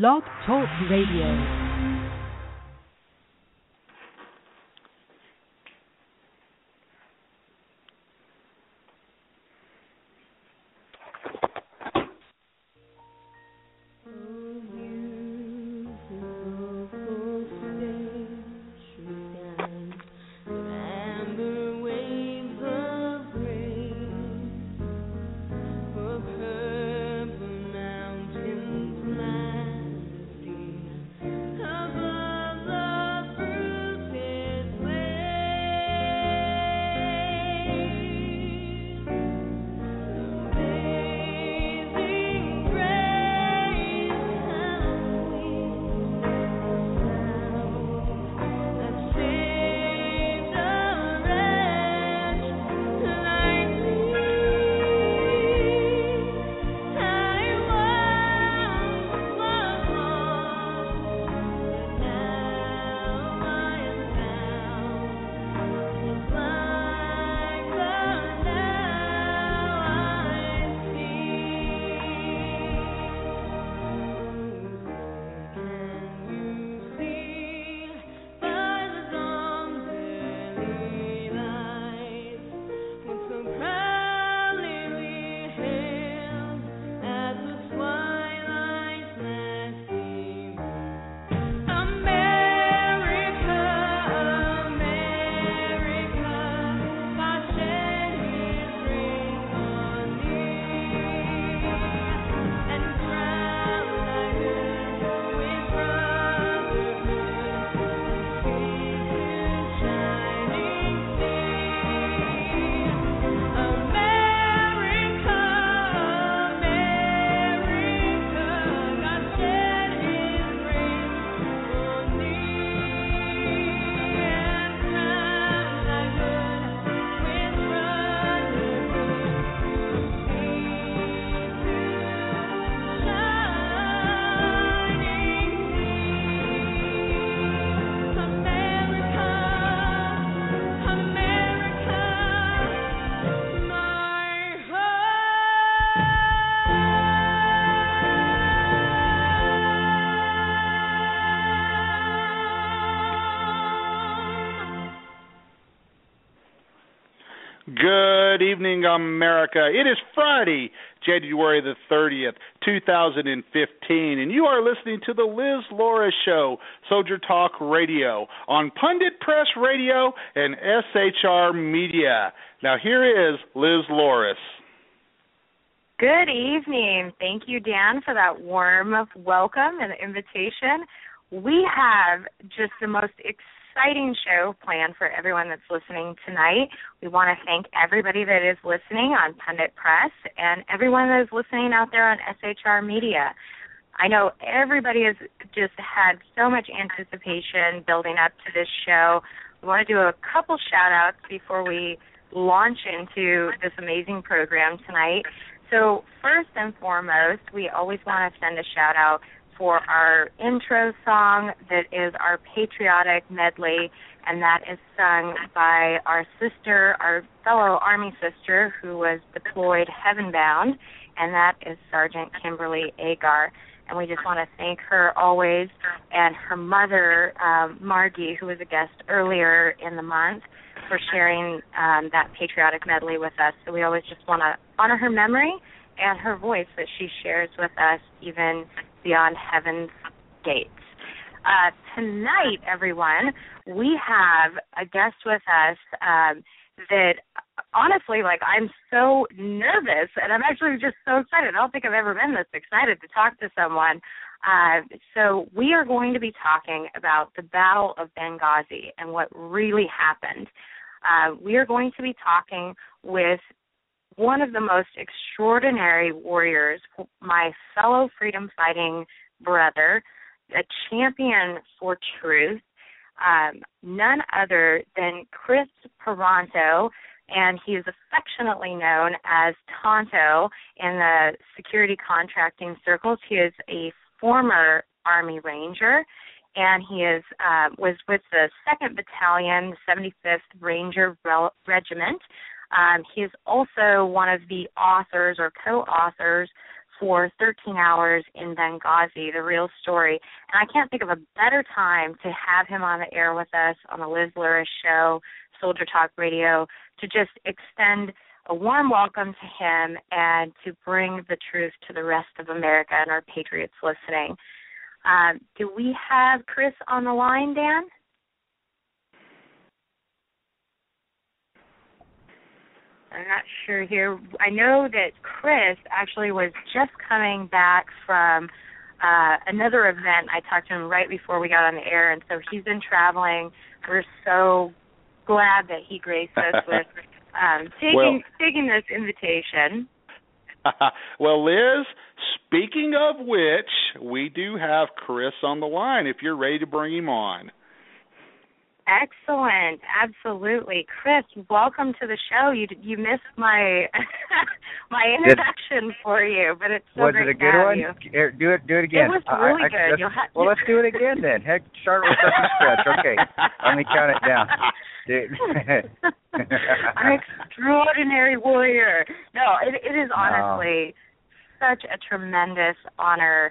Blog Talk Radio. Good evening, America. It is Friday, January the 30th, 2015, and you are listening to the Liz Luras Show, Soldier Talk Radio, on Pundit Press Radio and SHR Media. Now here is Liz Luras. Good evening. Thank you, Dan, for that warm welcome and invitation. We have just the most exciting show planned for everyone that's listening tonight. We want to thank everybody that is listening on Pundit Press and everyone that is listening out there on SHR Media. I know everybody has just had so much anticipation building up to this show. We want to do a couple shout-outs before we launch into this amazing program tonight. So first and foremost, we always want to send a shout-out for our intro song that is our patriotic medley, and that is sung by our sister, our fellow Army sister who was deployed heaven-bound, and that is Sergeant Kimberly Agar. And we just want to thank her always, and her mother, Margie, who was a guest earlier in the month, for sharing that patriotic medley with us. So we always just want to honor her memory and her voice that she shares with us even beyond heaven's gates. Tonight, everyone, we have a guest with us that, honestly, I'm so nervous, and I'm actually just so excited. I don't think I've ever been this excited to talk to someone. So we are going to be talking about the Battle of Benghazi and what really happened. We are going to be talking with one of the most extraordinary warriors, my fellow freedom-fighting brother, a champion for truth, none other than Kris Paronto, and he is affectionately known as Tanto in the security contracting circles. He is a former Army Ranger, and he was with the 2nd Battalion, 75th Ranger Regiment. He is also one of the authors or co-authors for 13 hours in Benghazi, the real story. And I can't think of a better time to have him on the air with us on the Liz Luras Show, Soldier Talk Radio, to just extend a warm welcome to him and to bring the truth to the rest of America and our patriots listening. Do we have Kris on the line, Dan? I'm not sure here. I know that Kris actually was just coming back from another event. I talked to him right before we got on the air, and so he's been traveling. We're so glad that he graced us with taking this invitation. Well, Liz, speaking of which, we do have Kris on the line if you're ready to bring him on. Excellent, absolutely. Kris, welcome to the show. You missed my my introduction for you, but it's so great to have you. Was it a good one? Do it again. It was really good. Let's do it again then. Heck, start with something scratch. Okay, let me count it down. An extraordinary warrior. No, it is honestly such a tremendous honor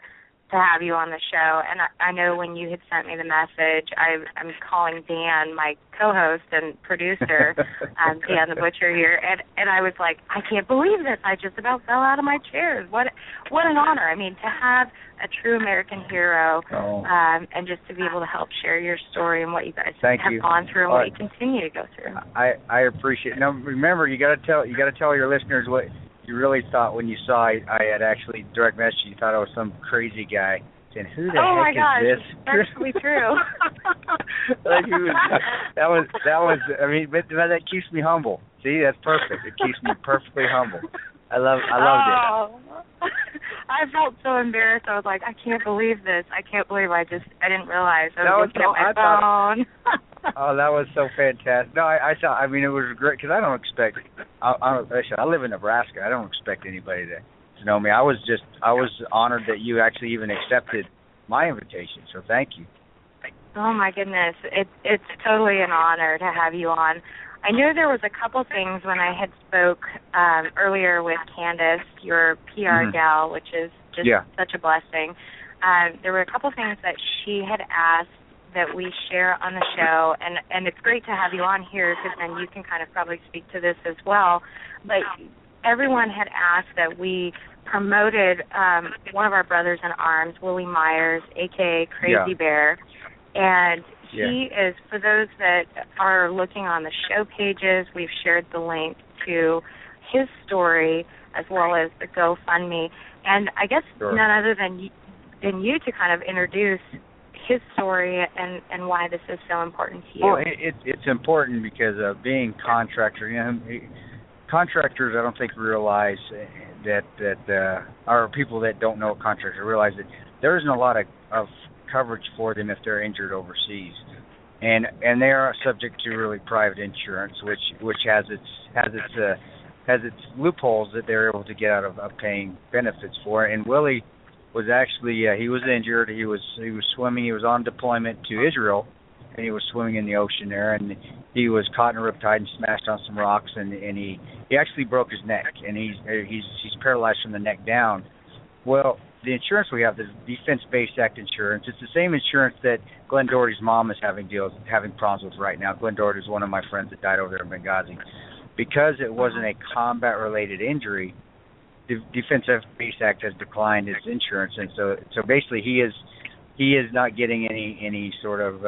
to have you on the show. And I know when you had sent me the message, I'm calling Dan, my co-host and producer, Dan the Butcher here, and I was like, I can't believe this. I just about fell out of my chair. What an honor. I mean, to have a true American hero, and just to be able to help share your story and what you guys have gone through and what you continue to go through. I appreciate it. Now, remember, you got to tell your listeners what you really thought when you saw I had actually direct messaged you. You thought I was some crazy guy saying, "Who the heck is this?" That's actually true. that was. I mean, but that keeps me humble. See, that's perfect. It keeps me perfectly humble. I loved it. I felt so embarrassed. I was like, I can't believe this. I can't believe I didn't realize. I was looking at my phone. Oh, that was so fantastic. No, I mean, it was great because I don't expect. I live in Nebraska. I don't expect anybody to know me. I was honored that you actually even accepted my invitation. So thank you. Oh my goodness, it's totally an honor to have you on. I know there was a couple things when I had spoke earlier with Candace, your PR gal, which is just such a blessing. There were a couple things that she had asked that we share on the show, and it's great to have you on here because then you can kind of probably speak to this as well. But everyone had asked that we promoted one of our brothers in arms, Willie Myers, a.k.a. Crazy Bear, and he is, for those that are looking on the show pages, we've shared the link to his story as well as the GoFundMe. And I guess none other than you to kind of introduce his story and why this is so important to you. Well, it's important because being contractor, contractors I don't think realize that or people that don't know a contractor realize that there isn't a lot of coverage for them if they're injured overseas, and they are subject to really private insurance, which has its loopholes that they're able to get out of paying benefits for. And Willie was actually he was injured. He was swimming. He was on deployment to Israel, and he was swimming in the ocean there, and he was caught in a riptide and smashed on some rocks, and he actually broke his neck, and he's paralyzed from the neck down. Well, the insurance we have, the Defense-Based Act insurance, it's the same insurance that Glenn Doherty's mom is having problems with right now. Glenn Doherty is one of my friends that died over there in Benghazi. Because it wasn't a combat-related injury, the Defense-Based Act has declined his insurance, and so basically he is not getting any sort of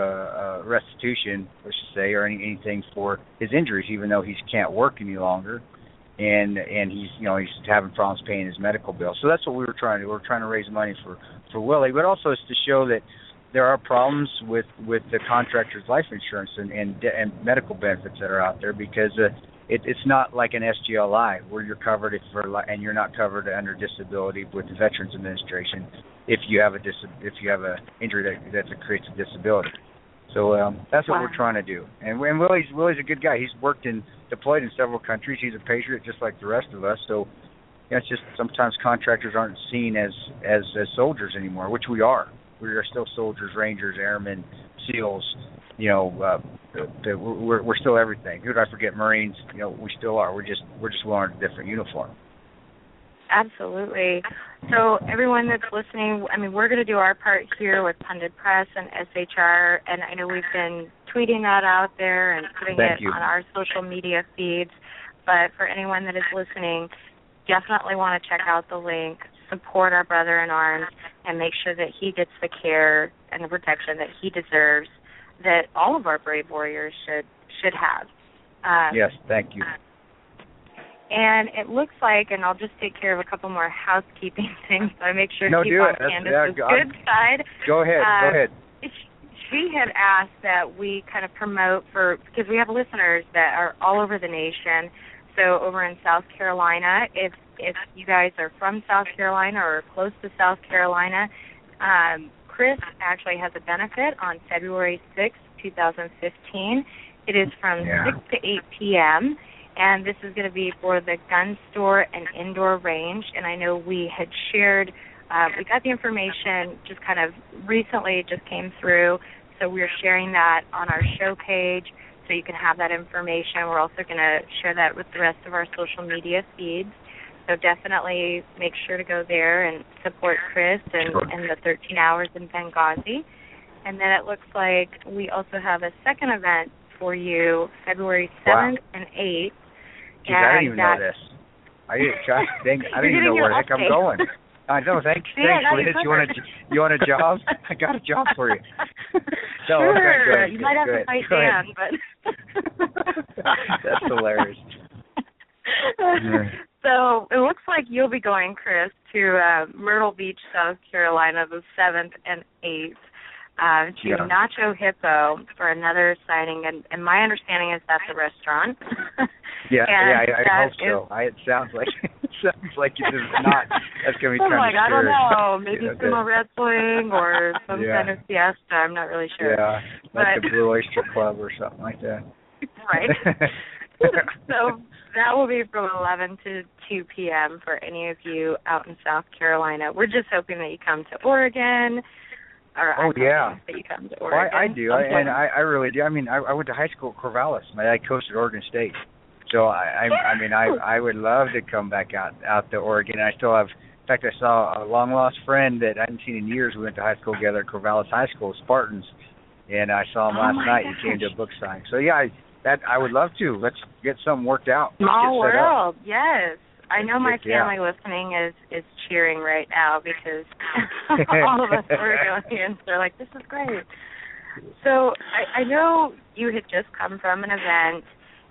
restitution, let's just say, or anything for his injuries, even though he can't work any longer. And he's having problems paying his medical bill. So that's what we were trying to do. We're trying to raise money for Willie, but also it's to show that there are problems with the contractor's life insurance and medical benefits that are out there, because it's not like an SGLI where you're covered and you're not covered under disability with the Veterans Administration if you have a injury that creates a disability. So that's what we're trying to do. And Willie's a good guy. He's deployed in several countries. He's a patriot just like the rest of us. So it's just sometimes contractors aren't seen as soldiers anymore, which we are. We are still soldiers, Rangers, Airmen, SEALs. We're still everything. Who did I forget? Marines. We still are. We're just wearing a different uniform. Absolutely. So everyone that's listening, I mean, we're going to do our part here with Pundit Press and SHR, and I know we've been tweeting that out there and putting on our social media feeds, but for anyone that is listening, definitely want to check out the link, support our brother in arms, and make sure that he gets the care and the protection that he deserves, that all of our brave warriors should have. Yes, thank you. And it looks like, and I'll just take care of a couple more housekeeping things so I make sure to keep on Candace's good side. Go ahead. She had asked that we kind of promote because we have listeners that are all over the nation. So over in South Carolina, if you guys are from South Carolina or close to South Carolina, Kris actually has a benefit on February 6th, 2015. It is from 6 to 8 p.m., and this is going to be for the gun store and indoor range. And I know we had shared, we got the information just kind of recently, it just came through, so we're sharing that on our show page so you can have that information. We're also going to share that with the rest of our social media feeds. So definitely make sure to go there and support Kris and the 13 hours in Benghazi. And then it looks like we also have a second event for you, February 7th and 8th. Jeez, I didn't even know this. I didn't even know where the heck I'm going. I know. Thanks, Liz. You want a job? I got a job for you. Sure. Okay, you might have to fight Dan, but that's hilarious. So it looks like you'll be going, Kris, to Myrtle Beach, South Carolina, the 7th and 8th. To Nacho Hippo for another sighting, and my understanding is that's a restaurant. I hope so. It sounds like it is not. That's gonna be kind of scary. I don't know, maybe some wrestling or some kind of fiesta. I'm not really sure. Yeah, like the Blue Oyster Club or something like that. Right. So that will be from 11 to 2 p.m. for any of you out in South Carolina. We're just hoping that you come to Oregon. That you come to Oregon. Well, I do, I really do. I mean, I went to high school at Corvallis. My dad coached at Oregon State, so I would love to come back out to Oregon. And I still have. In fact, I saw a long lost friend that I hadn't seen in years. We went to high school together at Corvallis High School, Spartans, and I saw him last night. He came to a book signing. So I would love to. Let's get something worked out. Small world, yes. I know my family listening is cheering right now because all of us are going in. They're like, this is great. So I know you had just come from an event,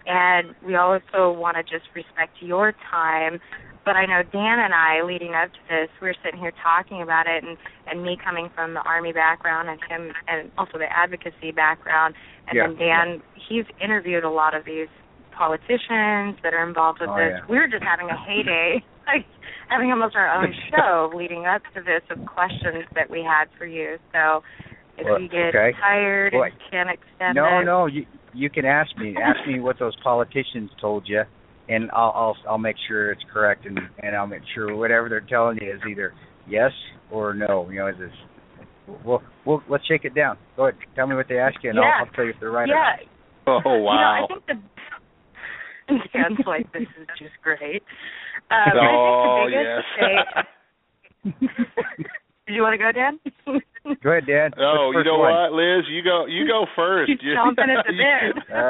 and we also want to just respect your time. But I know Dan and I, leading up to this, we were sitting here talking about it, and me coming from the Army background and him, and also the advocacy background. And then Dan, he's interviewed a lot of these politicians that are involved with this. We were just having a heyday, like having almost our own show leading up to this of questions that we had for you. So if you get tired and can't extend it. No, you can ask me. Ask me what those politicians told you, and I'll make sure it's correct, and I'll make sure whatever they're telling you is either yes or no. You know, is this? Well, let's shake it down. Go ahead, tell me what they ask you, and I'll tell you if they're right or not. Oh wow! I think Dan's like, this is just great. Yes. Did you want to go, Dan? Go ahead, Dan. Oh, you know what, Liz? You go first. She's chomping at the bit. All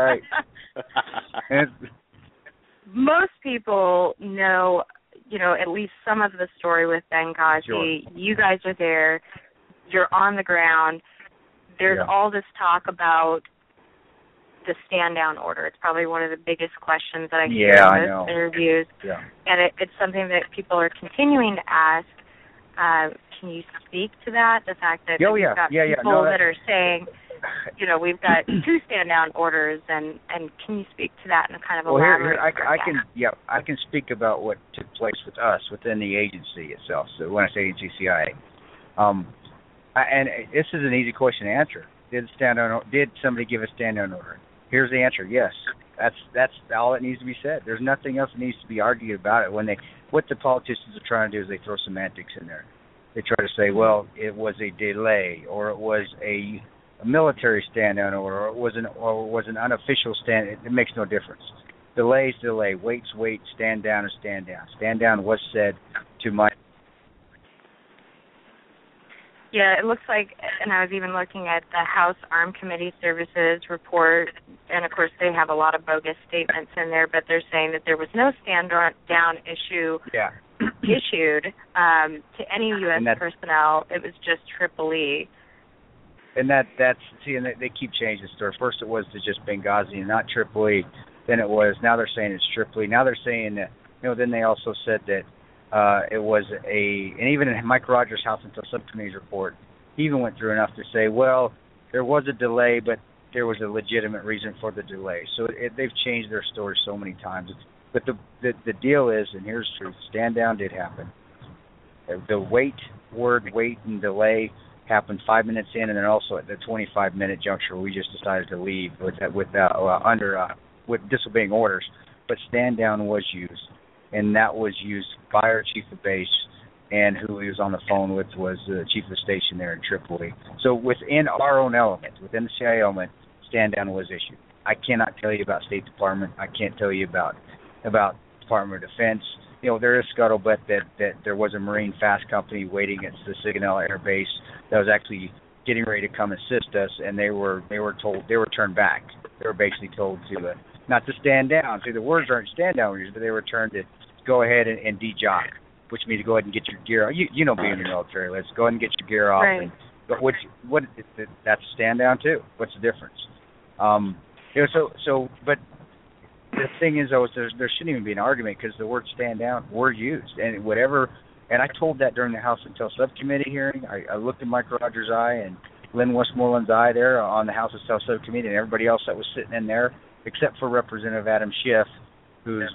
right. Most people know, at least some of the story with Benghazi. Sure. You guys are there. You're on the ground. There's all this talk about the stand-down order. It's probably one of the biggest questions that I hear in most interviews. Yeah. And it's something that people are continuing to ask. Can you speak to that? The fact that you've got people that are saying, we've got 2 stand-down orders, and can you speak to that and kind of elaborate? I can speak about what took place with us within the agency itself. So when I say agency, CIA. And this is an easy question to answer. Did somebody give a stand-down order? Here's the answer: yes. That's all that needs to be said. There's nothing else that needs to be argued about it. What the politicians are trying to do is they throw semantics in there. They try to say, well, it was a delay, or it was a military stand-down order, or it was an unofficial stand. It makes no difference. Delays, delay. Waits, wait. Stand down, stand down. Stand down was said to my... Yeah, it looks like, and I was even looking at the House Armed Committee Services report, and of course they have a lot of bogus statements in there, but they're saying that there was no stand-down issue issued to any U.S. personnel. It was just Tripoli. And that's, see, and they keep changing the story. First it was to just Benghazi and not Tripoli. Then it was, now they're saying it's Tripoli. Now they're saying that, then they also said that it was and even in Mike Rogers' House Intel Subcommittee's report, he even went through enough to say, well, there was a delay, but there was a legitimate reason for the delay. So they've changed their story so many times. But the deal is, and here's the truth, stand down did happen. The wait and delay happened 5 minutes in, and then also at the 25-minute juncture, we just decided to leave with disobeying orders. But stand down was used. And that was used by our chief of base, and who he was on the phone with was the chief of station there in Tripoli. So within our own element, within the CIA element, stand down was issued. I cannot tell you about State Department. I can't tell you about Department of Defense. There is scuttlebutt that there was a Marine fast company waiting at the Sigonella Air Base that was actually getting ready to come assist us, and they were turned back. They were basically told to not to stand down. See, the words aren't stand down, but they were turned to go ahead and de-jock, which means to go ahead and get your gear off. Being in the military, let's go ahead and get your gear off. Right. But that's a stand down too. What's the difference? But the thing is, though, there shouldn't even be an argument because the word stand down were used, and whatever. And I told that during the House Intel Subcommittee hearing. I looked in Mike Rogers' eye and Lynn Westmoreland's eye there on the House Intel Subcommittee, and everybody else that was sitting in there, except for Representative Adam Schiff, who's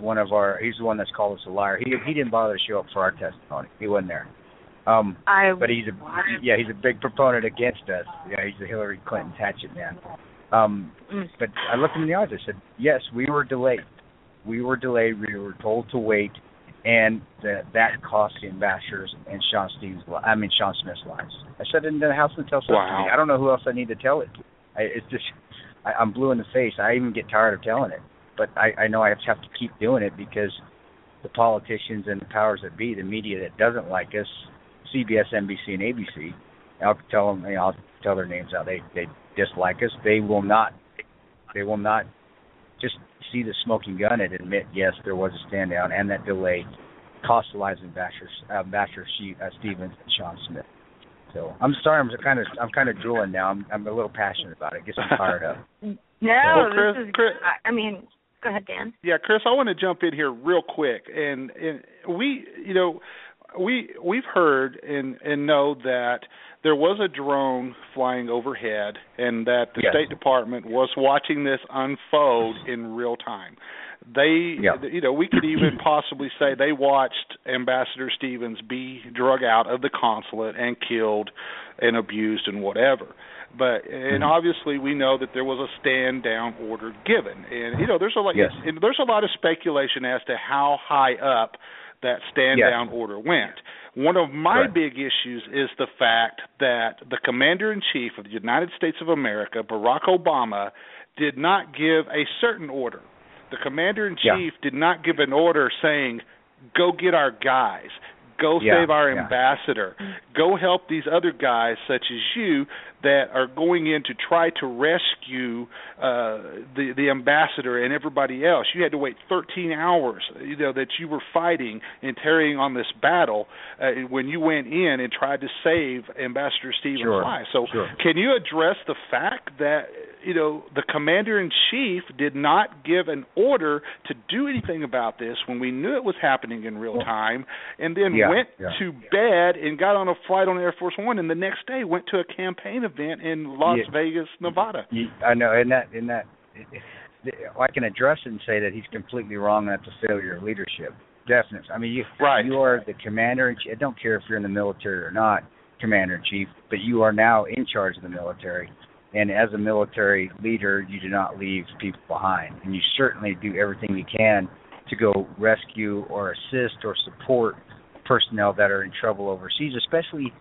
he's the one that's called us a liar. He didn't bother to show up for our testimony. He wasn't there. But he's a big proponent against us. Yeah, he's the Hillary Clinton's hatchet man. But I looked him in the eyes. I said, yes, we were delayed. We were told to wait, and that cost the ambassadors and Sean Smith's lives. I said it in the House Intel Subcommittee. Wow. I don't know who else I need to tell it to. I'm blue in the face. I even get tired of telling it. But I know I have to keep doing it because the politicians and the powers that be, the media that doesn't like us, CBS, NBC, and ABC, I'll tell them. I'll tell their names out. They dislike us. They will not just see the smoking gun and admit, yes, there was a stand down and that delay cost the lives of Ambassador Stevens and Sean Smith. So I'm sorry. I'm kind of drooling now. I'm a little passionate about it. I guess I'm fired up. No, Chris, this is. I mean. Go ahead, Dan. Yeah, Chris, I want to jump in here real quick, and we've heard and know that there was a drone flying overhead, and that the State Department was watching this unfold in real time. We could even possibly say they watched Ambassador Stevens be drug out of the consulate and killed and abused and whatever. And obviously we know that there was a stand down order given, and there's a lot of speculation as to how high up that stand down order went. One of my big issues is the fact that the Commander-in-Chief of the United States of America, Barack Obama, did not give a certain order. The Commander-in-Chief did not give an order saying, go get our guys, go save our ambassador, go help these other guys such as you that are going in to try to rescue the ambassador and everybody else. You had to wait 13 hours, that you were fighting and carrying on this battle when you went in and tried to save Ambassador Stevens' life. So can you address the fact that, the Commander-in-Chief did not give an order to do anything about this when we knew it was happening in real time, and then went to bed and got on a flight on Air Force One, and the next day went to a campaign event in Las Vegas, Nevada? I know, I can address it and say that he's completely wrong, and that's a failure of leadership. Definitely. I mean, you are the Commander-in-Chief. I don't care if you're in the military or not, Commander-in-Chief, but you are now in charge of the military. And as a military leader, you do not leave people behind. And you certainly do everything you can to go rescue or assist or support personnel that are in trouble overseas, especially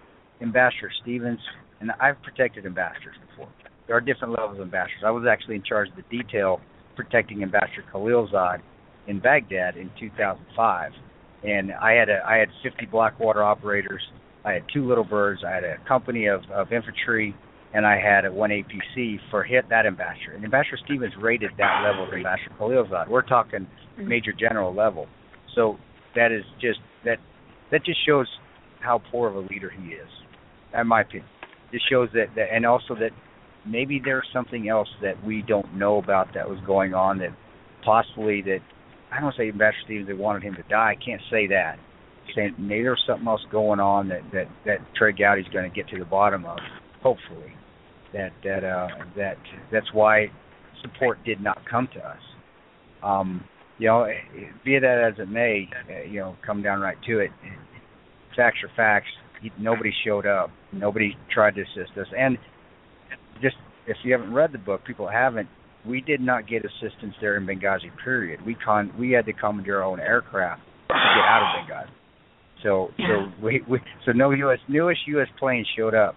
Ambassador Stevens. And I've protected ambassadors before. There are different levels of ambassadors. I was actually in charge of the detail protecting Ambassador Khalilzad in Baghdad in 2005. And I had 50 Blackwater operators. I had 2 Little Birds. I had a company of infantry, and I had a 1 APC for that ambassador. And Ambassador Stevens rated that level of Ambassador Khalilzad. We're talking Major General level. So that is just that just shows how poor of a leader he is, in my opinion. It shows that, and also that maybe there's something else that we don't know about that was going on, that possibly that, I don't say Ambassador Stevens, they wanted him to die. I can't say that. I'm saying maybe there's something else going on that Trey Gowdy's going to get to the bottom of, hopefully. That's why support did not come to us. Be that as it may, come down right to it. Facts are facts. Nobody showed up. Nobody tried to assist us. And just, if you haven't read the book, people haven't, we did not get assistance there in Benghazi, period. We had to commandeer our own aircraft to get out of Benghazi. So no newest U.S. plane showed up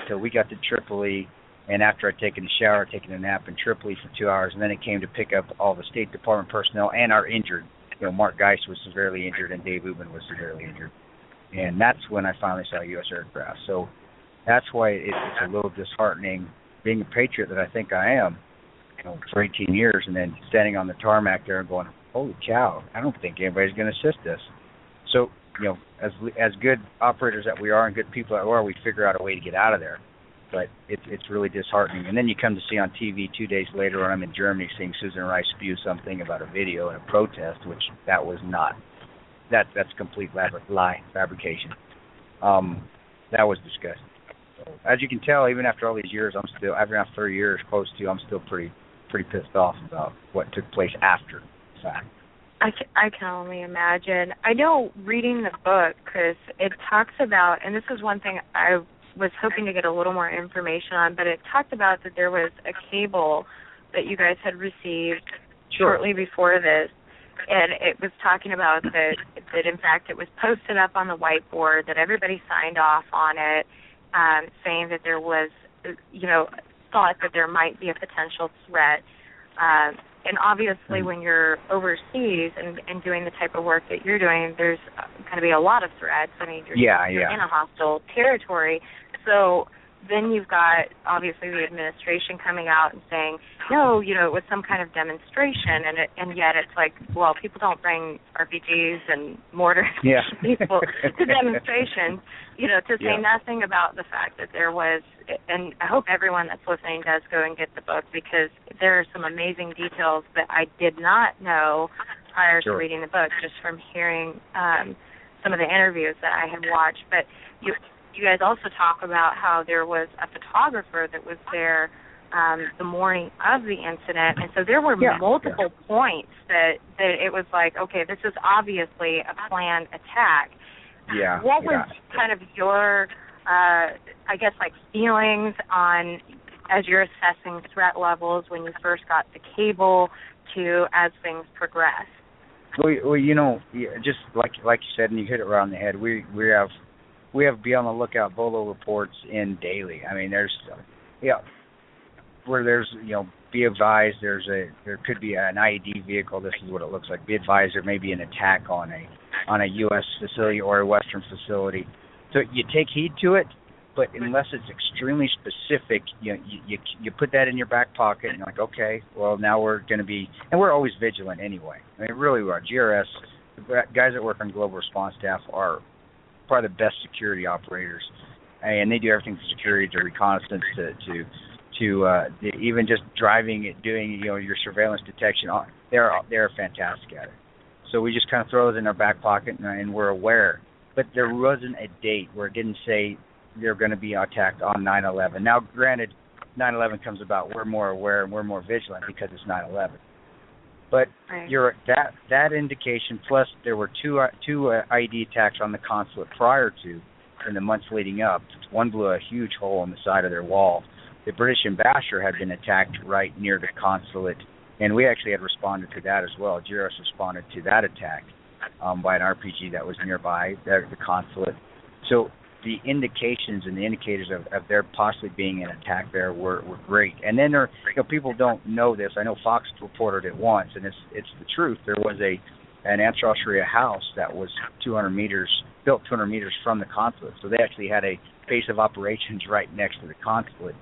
until we got to Tripoli, and after I'd taken a shower, taken a nap in Tripoli for 2 hours, and then it came to pick up all the State Department personnel and our injured. Mark Geist was severely injured and Dave Ubben was severely injured. And that's when I finally saw U.S. aircraft. So that's why it's a little disheartening, being a patriot that I think I am, for 18 years, and then standing on the tarmac there and going, holy cow, I don't think anybody's going to assist us. So, as good operators that we are and good people that we are, we figure out a way to get out of there. But it's really disheartening. And then you come to see on TV 2 days later when I'm in Germany seeing Susan Rice spew something about a video and a protest, which that was not. That's complete lie, fabrication. That was disgusting. So, as you can tell, even after all these years, after 30 years, close to, I'm still pretty pissed off about what took place after the fact. I can only imagine. I know reading the book, Kris, it talks about, and this is one thing I was hoping to get a little more information on, but it talked about that there was a cable that you guys had received shortly before this, and it was talking about that in fact it was posted up on the whiteboard, that everybody signed off on it, saying that there was, thought that there might be a potential threat. And obviously when you're overseas and doing the type of work that you're doing, there's going to be a lot of threats. I mean, you're in a hostile territory. So then you've got, obviously, the administration coming out and saying, no, it was some kind of demonstration. And yet it's like, well, people don't bring RPGs and mortars people to demonstrations, to say nothing about the fact that there was, and I hope everyone that's listening does go and get the book, because there are some amazing details that I did not know prior to reading the book, just from hearing some of the interviews that I had watched. But you guys also talk about how there was a photographer that was there the morning of the incident, and so there were multiple points that it was like, okay, this is obviously a planned attack. What was kind of your, feelings on, as you're assessing threat levels when you first got the cable to as things progressed? Well, just like you said, and you hit it right on the head, we have be on the lookout Bolo reports in daily. I mean, there's where there's be advised there could be an IED vehicle. This is what it looks like. Be advised there may be an attack on a U.S. facility or a Western facility. So you take heed to it, but unless it's extremely specific, you put that in your back pocket and you're like, okay, well now we're going to be, and we're always vigilant anyway. I mean, really we are. GRS, the guys that work on global response staff are probably the best security operators, and they do everything from security to reconnaissance to even just driving it, doing your surveillance detection. They're fantastic at it. So we just kind of throw it in our back pocket, and we're aware. But there wasn't a date where it didn't say they're going to be attacked on 9/11. Now, granted, 9/11 comes about. We're more aware and we're more vigilant because it's 9/11. But that indication, plus there were two IED attacks on the consulate prior to, in the months leading up. One blew a huge hole in the side of their wall. The British ambassador had been attacked right near the consulate, and we actually had responded to that as well. GRS responded to that attack by an RPG that was nearby the consulate. So the indications and the indicators of there possibly being an attack there were great. And then there, people don't know this. I know Fox reported it once, and it's the truth. There was an Ansar Sharia house that was 200 meters from the consulate. So they actually had a base of operations right next to the consulate.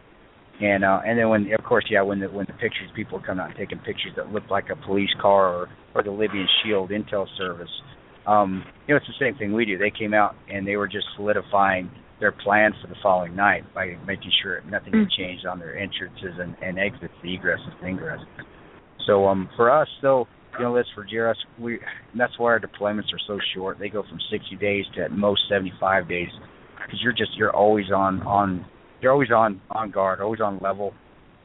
And then when the pictures, people come out and taking pictures that look like a police car or the Libyan Shield intel service. It's the same thing we do. They came out and they were just solidifying their plans for the following night by making sure nothing had changed on their entrances and exits, the egresses and ingresses. So for us, though, Liz, for GRS, that's why our deployments are so short. They go from 60 days to at most 75 days, because you're always on guard, always on level,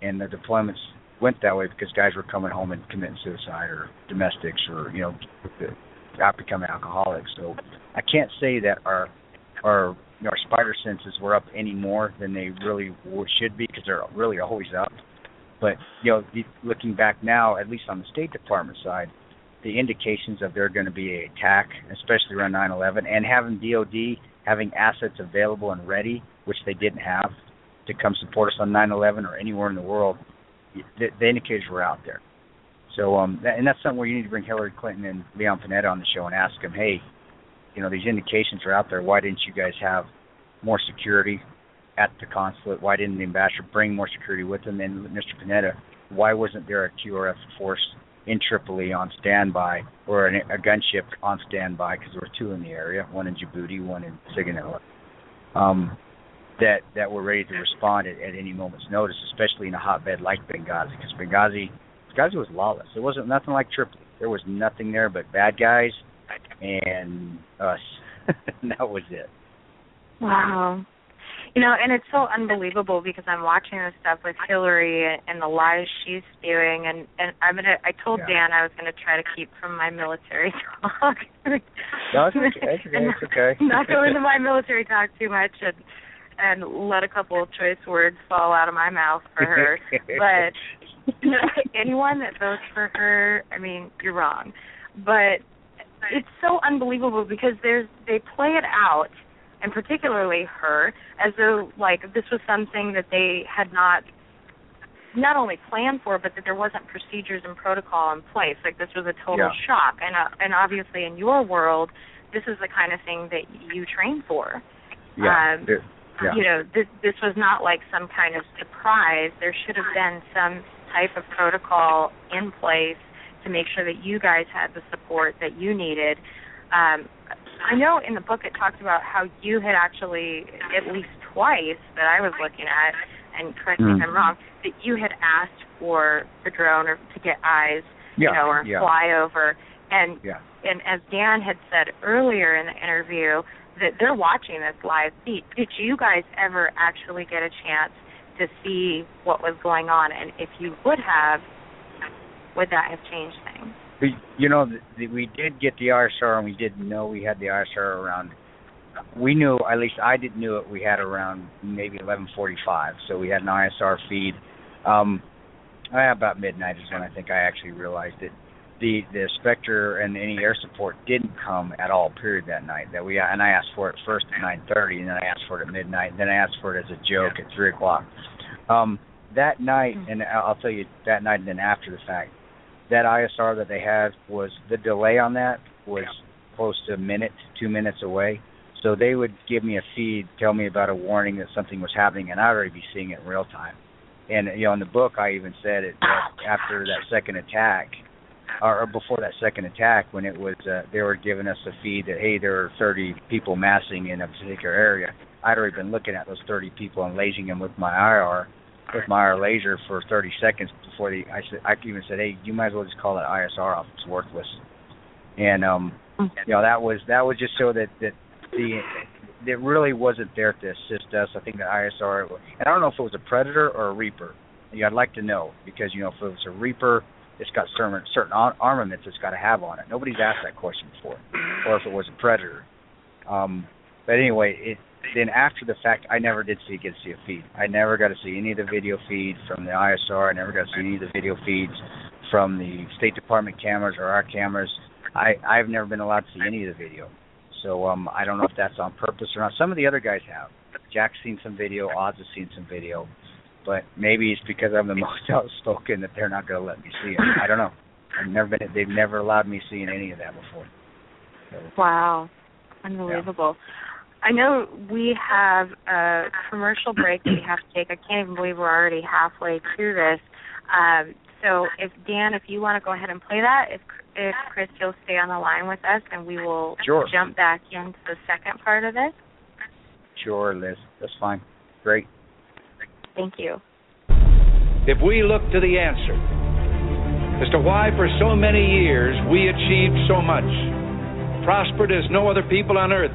and the deployments went that way because guys were coming home and committing suicide or domestics or becoming alcoholics. So I can't say that our spider senses were up any more than they really should be, because they're really always up. But looking back now, at least on the State Department side, the indications of there going to be an attack, especially around 9/11, and having DOD having assets available and ready, which they didn't have, to come support us on 9/11 or anywhere in the world, the indicators were out there. So, and that's something where you need to bring Hillary Clinton and Leon Panetta on the show and ask them, hey, these indications are out there. Why didn't you guys have more security at the consulate? Why didn't the ambassador bring more security with him? And Mr. Panetta, why wasn't there a QRF force in Tripoli on standby, or a gunship on standby, because there were two in the area, one in Djibouti, one in Sigonella, that were ready to respond at any moment's notice, especially in a hotbed like Benghazi, because Benghazi was lawless. There wasn't nothing like Tripoli. There was nothing there but bad guys and us. And that was it. Wow. And it's so unbelievable, because I'm watching this stuff with Hillary and the lies she's spewing, and I told Dan I was gonna try to keep from my military talk. No, it's okay. It's okay. Not go into my military talk too much and let a couple of choice words fall out of my mouth for her. But anyone that votes for her, you're wrong. But it's so unbelievable, because they play it out, and particularly her, as though this was something that they had not only planned for, but that there wasn't procedures and protocol in place. This was a total shock. And obviously in your world, this is the kind of thing that you train for. This was not like some kind of surprise. There should have been some type of protocol in place to make sure that you guys had the support that you needed. I know in the book it talks about how you had actually, at least twice that I was looking at, and correct me if I'm wrong, that you had asked for the drone or to get eyes, or fly over. And as Dan had said earlier in the interview, that they're watching this live feed. Did you guys ever actually get a chance to see what was going on? And if you would have, would that have changed things? We did get the ISR, and we did know we had the ISR around. We knew, at least I didn't know it. We had around maybe 11:45, so we had an ISR feed. About midnight is when I think I actually realized it. The Spectre and any air support didn't come at all. Period. That night and I asked for it first at 9:30, and then I asked for it at midnight, and then I asked for it as a joke at 3 o'clock. That night, and I'll tell you that night, and then after the fact. That ISR that they had, was the delay on that was close to a minute, 2 minutes away. So they would give me a feed, tell me about a warning that something was happening, and I'd already be seeing it in real time. And in the book, I even said it that after that second attack, or before that second attack, when it was they were giving us a feed that, hey, there are 30 people massing in a particular area. I'd already been looking at those 30 people and lasing them with my IR. With my IR laser for 30 seconds before I even said, hey, you might as well just call that ISR off. It's worthless. And that was just so that it really wasn't there to assist us. I think the ISR, and I don't know if it was a Predator or a Reaper. I'd like to know, because if it was a Reaper, it's got certain armaments it's got to have on it. Nobody's asked that question before. Or if it was a Predator. But anyway, then after the fact, I never did get to see a feed. I never got to see any of the video feeds from the ISR. I never got to see any of the video feeds from the State Department cameras or our cameras. I've never been allowed to see any of the video. So I don't know if that's on purpose or not. Some of the other guys have. Jack's seen some video, Oz has seen some video, but maybe it's because I'm the most outspoken that they're not going to let me see it. I don't know. They've never allowed me seeing any of that before. So, wow, unbelievable. Yeah. I know we have a commercial break that we have to take. I can't even believe we're already halfway through this. So if Dan, if you want to go ahead and play that, if Kris, you'll stay on the line with us, and we will jump back into the second part of this. Sure, Liz. That's fine. Great. Thank you. If we look to the answer as to why for so many years we achieved so much, prospered as no other people on earth,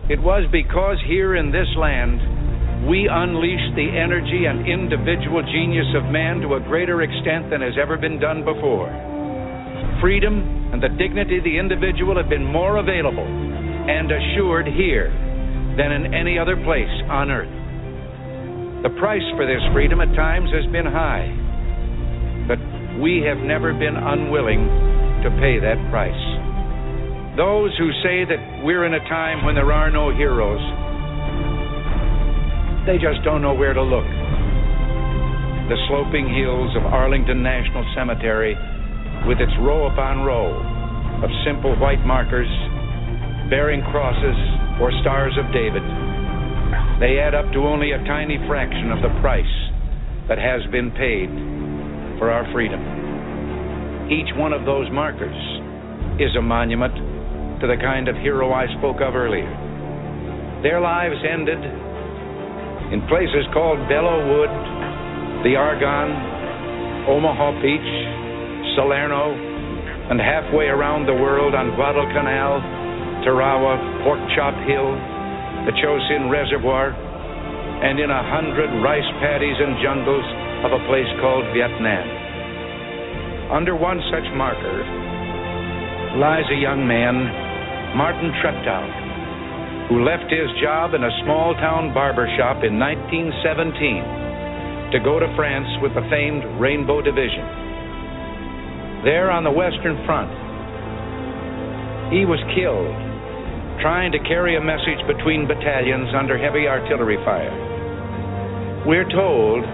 it was because here in this land we unleashed the energy and individual genius of man to a greater extent than has ever been done before. Freedom and the dignity of the individual have been more available and assured here than in any other place on earth. The price for this freedom at times has been high, but we have never been unwilling to pay that price. Those who say that we're in a time when there are no heroes, they just don't know where to look. The sloping hills of Arlington National Cemetery, with its row upon row of simple white markers bearing crosses or stars of David, they add up to only a tiny fraction of the price that has been paid for our freedom. Each one of those markers is a monument to the kind of hero I spoke of earlier. Their lives ended in places called Belleau Wood, the Argonne, Omaha Beach, Salerno, and halfway around the world on Guadalcanal, Tarawa, Pork Chop Hill, the Chosin Reservoir, and in 100 rice paddies and jungles of a place called Vietnam. Under one such marker lies a young man, Martin Treptow, who left his job in a small-town barber shop in 1917 to go to France with the famed Rainbow Division. There on the Western Front, he was killed trying to carry a message between battalions under heavy artillery fire. We're told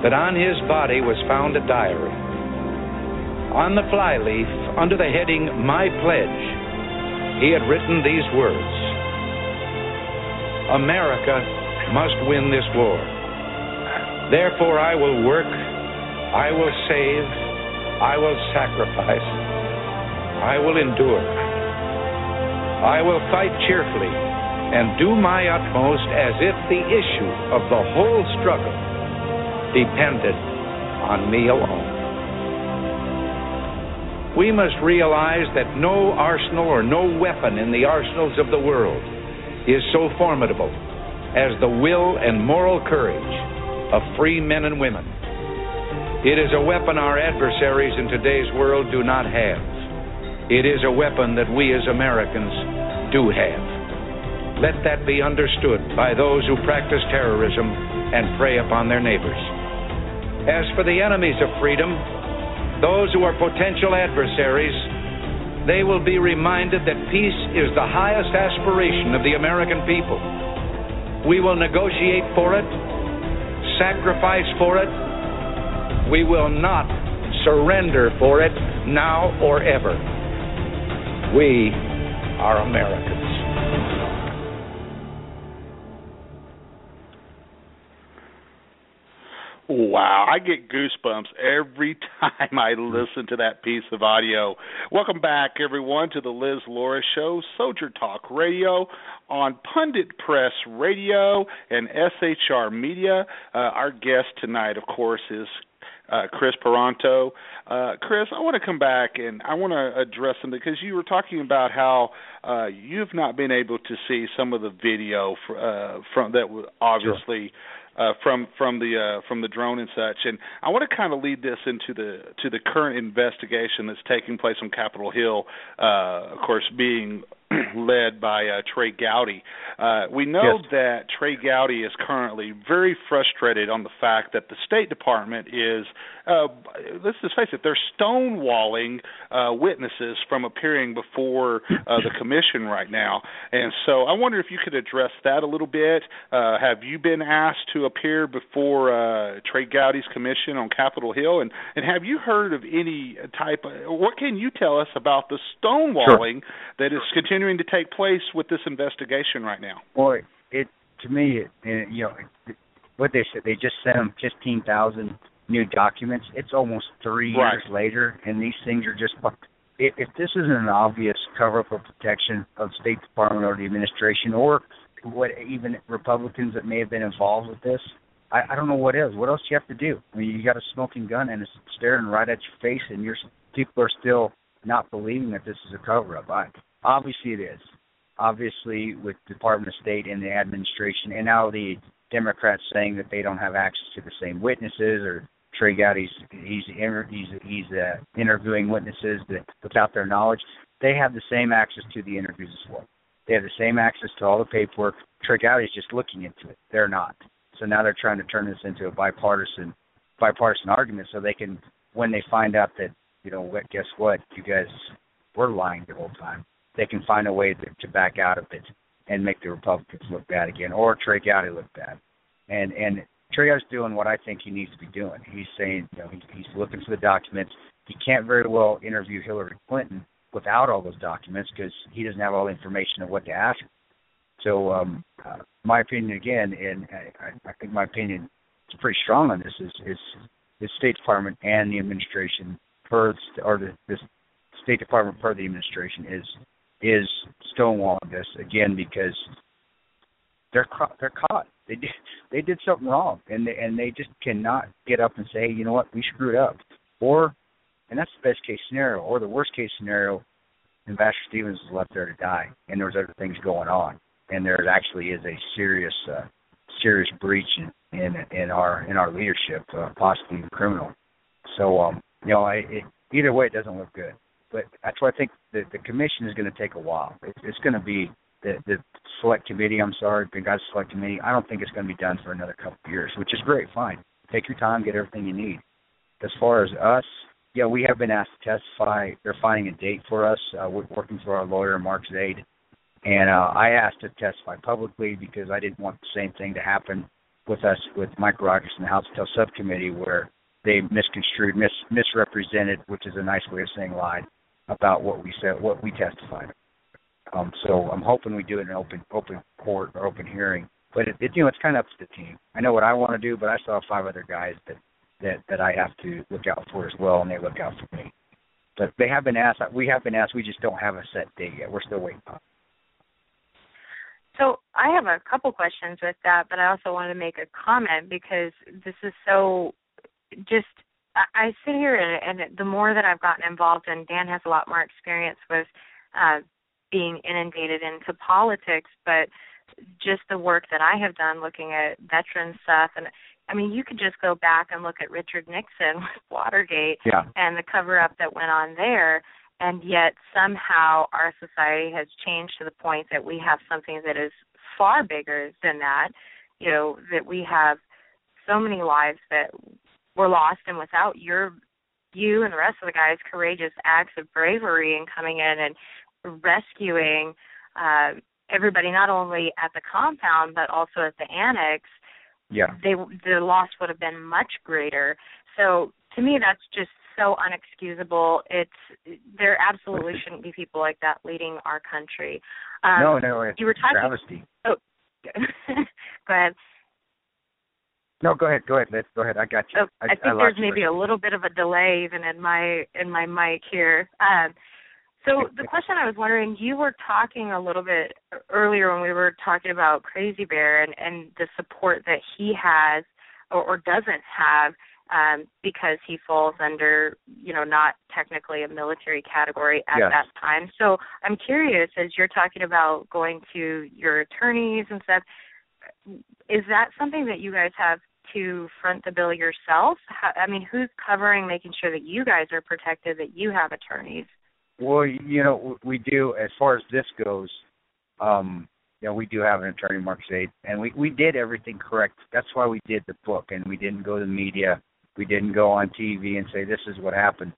that on his body was found a diary. On the flyleaf, under the heading, My Pledge, he had written these words: America must win this war. Therefore I will work, I will save, I will sacrifice, I will endure. I will fight cheerfully and do my utmost as if the issue of the whole struggle depended on me alone. We must realize that no arsenal or no weapon in the arsenals of the world is so formidable as the will and moral courage of free men and women. It is a weapon our adversaries in today's world do not have. It is a weapon that we as Americans do have. Let that be understood by those who practice terrorism and prey upon their neighbors. As for the enemies of freedom, those who are potential adversaries, they will be reminded that peace is the highest aspiration of the American people. We will negotiate for it, sacrifice for it. We will not surrender for it now or ever. We are Americans. Wow, I get goosebumps every time I listen to that piece of audio. Welcome back, everyone, to the Liz Luras Show, Soldier Talk Radio on Pundit Press Radio and SHR Media. Our guest tonight, of course, is Kris Paronto. Kris, I want to come back and I want to address something because you were talking about how you've not been able to see some of the video from that obviously. Sure. From the drone and such, and I want to kind of lead this into the current investigation that's taking place on Capitol Hill. Of course, being led by Trey Gowdy. We know that Trey Gowdy is currently very frustrated on the fact that the State Department is, let's just face it, they're stonewalling witnesses from appearing before the commission right now. And so I wonder if you could address that a little bit. Have you been asked to appear before Trey Gowdy's commission on Capitol Hill? And have you heard of any type of, what can you tell us about the stonewalling that is continuing to take place with this investigation right now? Boy, to me, what they said, they just sent them 15,000 new documents. It's almost 3 years later, and these things are just, if this isn't an obvious cover-up or protection of the State Department or the administration or what even Republicans that may have been involved with this, I don't know what is. What else do you have to do? I mean, you got a smoking gun and it's staring right at your face, and people are still not believing that this is a cover-up. Obviously it is. Obviously, with the Department of State and the administration, and now the Democrats saying that they don't have access to the same witnesses, or Trey Gowdy's he's interviewing witnesses without their knowledge. They have the same access to the interviews as well. They have the same access to all the paperwork. Trey Gowdy's just looking into it. They're not. So now they're trying to turn this into a bipartisan argument, so they can, when they find out that, guess what, you guys were lying the whole time, they can find a way to back out of it and make the Republicans look bad again, or Trey Gowdy look bad. And Trey Gowdy's doing what I think he needs to be doing. He's saying, he's looking for the documents. He can't very well interview Hillary Clinton without all those documents because he doesn't have all the information of what to ask. So my opinion, again, and I think my opinion is pretty strong on this, is the State Department and the administration, the State Department per the administration is stonewalling this, again, because they're caught. They did something wrong, and they just cannot get up and say, you know what, we screwed up. And that's the best case scenario. Or the worst case scenario, Ambassador Stevens is left there to die, and there's other things going on. And there actually is a serious breach in our leadership, possibly even criminal. So either way, it doesn't look good. But that's why I think the commission is going to take a while. It's going to be the select committee. Benghazi select committee. I don't think it's going to be done for another couple of years, which is great. Fine, take your time, get everything you need. As far as us, we have been asked to testify. They're finding a date for us. We're working for our lawyer, Mark Zaid. And I asked to testify publicly because I didn't want the same thing to happen with us, with Mike Rogers and the House Intel Subcommittee, where they misconstrued, misrepresented, which is a nice way of saying lied, about what we said, what we testified. So I'm hoping we do it in an open court or open hearing. But it's kind of up to the team. I know what I want to do, but I saw 5 other guys that I have to look out for as well, and they look out for me. But they have been asked. We have been asked. We just don't have a set date yet. We're still waiting on it. So I have a couple questions with that, but I also want to make a comment because this is so just – I sit here and the more that I've gotten involved, and Dan has a lot more experience with being inundated into politics, but just the work that I have done looking at veteran stuff. And, I mean, you could just go back and look at Richard Nixon with Watergate and the cover-up that went on there. And yet somehow our society has changed to the point that we have something that is far bigger than that, that we have so many lives that were lost, and without you and the rest of the guys' courageous acts of bravery and coming in and rescuing everybody, not only at the compound but also at the annex, the loss would have been much greater. So to me, that's just so unexcusable. There absolutely shouldn't be people like that leading our country. No, it's you were talking, travesty. Oh, go ahead. No, go ahead. Go ahead. I got you. Oh, I think there's maybe a little bit of a delay even in my mic here. So the question I was wondering, you were talking a little bit earlier when we were talking about Crazy Bear and the support that he has or doesn't have. Because he falls under, not technically a military category at that time. So I'm curious, as you're talking about going to your attorneys and stuff, is that something that you guys have to front the bill yourself? Who's covering, making sure that you guys are protected, that you have attorneys? Well, we do, as far as this goes, we do have an attorney, Mark Zaid, and we did everything correct. That's why we did the book, and we didn't go to the media. We didn't go on TV and say, this is what happened.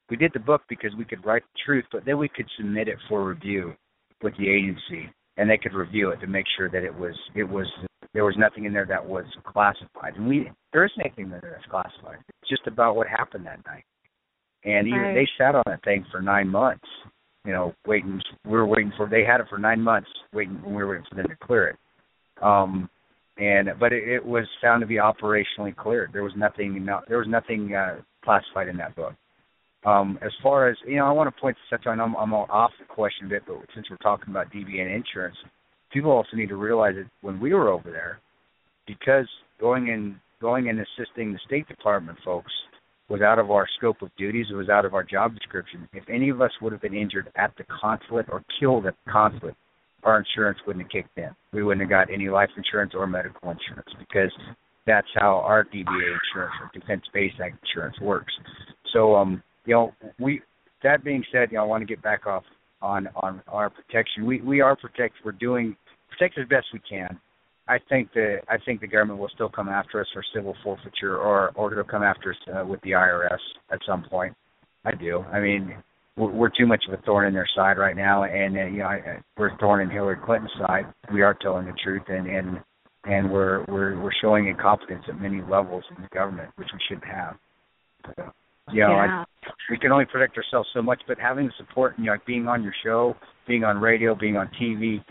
We did the book because we could write the truth, but then we could submit it for review with the agency, and they could review it to make sure that there was nothing in there that was classified. And there isn't anything in there that's classified. It's just about what happened that night. And even they sat on that thing for 9 months, waiting. We were waiting they had it for 9 months, waiting. We were waiting for them to clear it. But it was found to be operationally cleared. There was nothing classified in that book. As far as I want to point to such on. I'm off the question a bit, but since we're talking about DBA and insurance, people also need to realize that when we were over there, because going and assisting the State Department folks was out of our scope of duties, it was out of our job description. If any of us would have been injured at the consulate or killed at the consulate, our insurance wouldn't have kicked in. We wouldn't have got any life insurance or medical insurance because that's how our DBA insurance or Defense Base Act insurance works. So, that being said, I want to get back off on our protection. We are protected. We're protect as best we can. I think the government will still come after us for civil forfeiture, or they'll come after us with the IRS at some point. I do. I mean, we're too much of a thorn in their side right now, and we're a thorn in Hillary Clinton's side. We are telling the truth, and we're showing incompetence at many levels in the government, which we shouldn't have. We can only protect ourselves so much, but having the support, being on your show, being on radio, being on TV,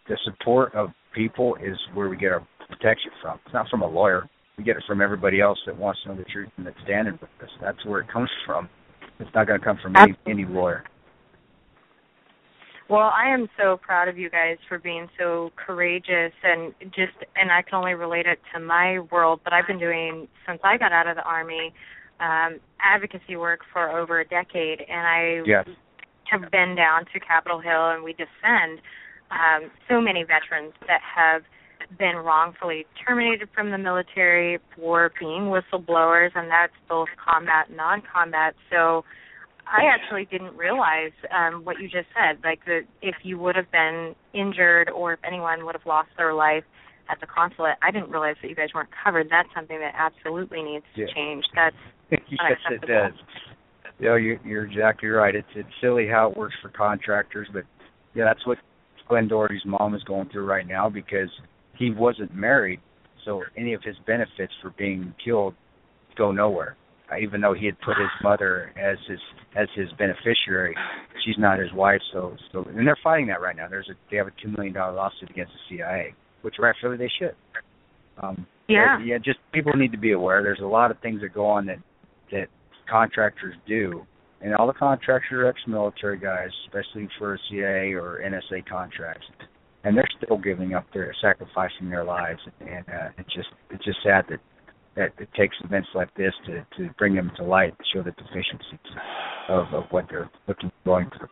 the support of people is where we get our protection from. It's not from a lawyer. We get it from everybody else that wants to know the truth and that's standing with us. That's where it comes from. It's not going to come from any lawyer. Well, I am so proud of you guys for being so courageous and I can only relate it to my world, but I've been doing, since I got out of the Army, advocacy work for over a decade, and I have been down to Capitol Hill, and we defend so many veterans that have been wrongfully terminated from the military for being whistleblowers, and that's both combat and non-combat. So I actually didn't realize what you just said, if you would have been injured or if anyone would have lost their life at the consulate, I didn't realize that you guys weren't covered. That's something that absolutely needs to change. That's yes, it does. You're exactly right. It's silly how it works for contractors, but that's what Glenn Doherty's mom is going through right now because he wasn't married, so any of his benefits for being killed go nowhere. Even though he had put his mother as his beneficiary, she's not his wife. So and they're fighting that right now. They have a $2 million lawsuit against the CIA, which rightfully they should. Just people need to be aware. There's a lot of things that go on that contractors do. And all the contractors are ex-military guys, especially for CIA or NSA contracts, and they're still giving up sacrificing their lives. And it's just sad that it takes events like this to bring them to light, to show the deficiencies of what they're going through.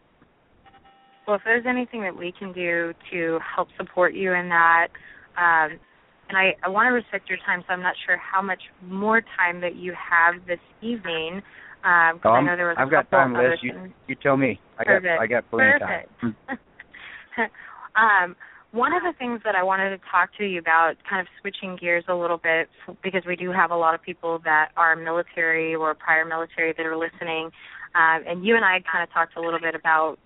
Well, if there's anything that we can do to help support you in that, and I want to respect your time, so I'm not sure how much more time that you have this evening. I know there was I've got time, Liz. You tell me. I got plenty of time. One of the things that I wanted to talk to you about, kind of switching gears a little bit, because we do have a lot of people that are military or prior military that are listening, and you and I kind of talked a little bit about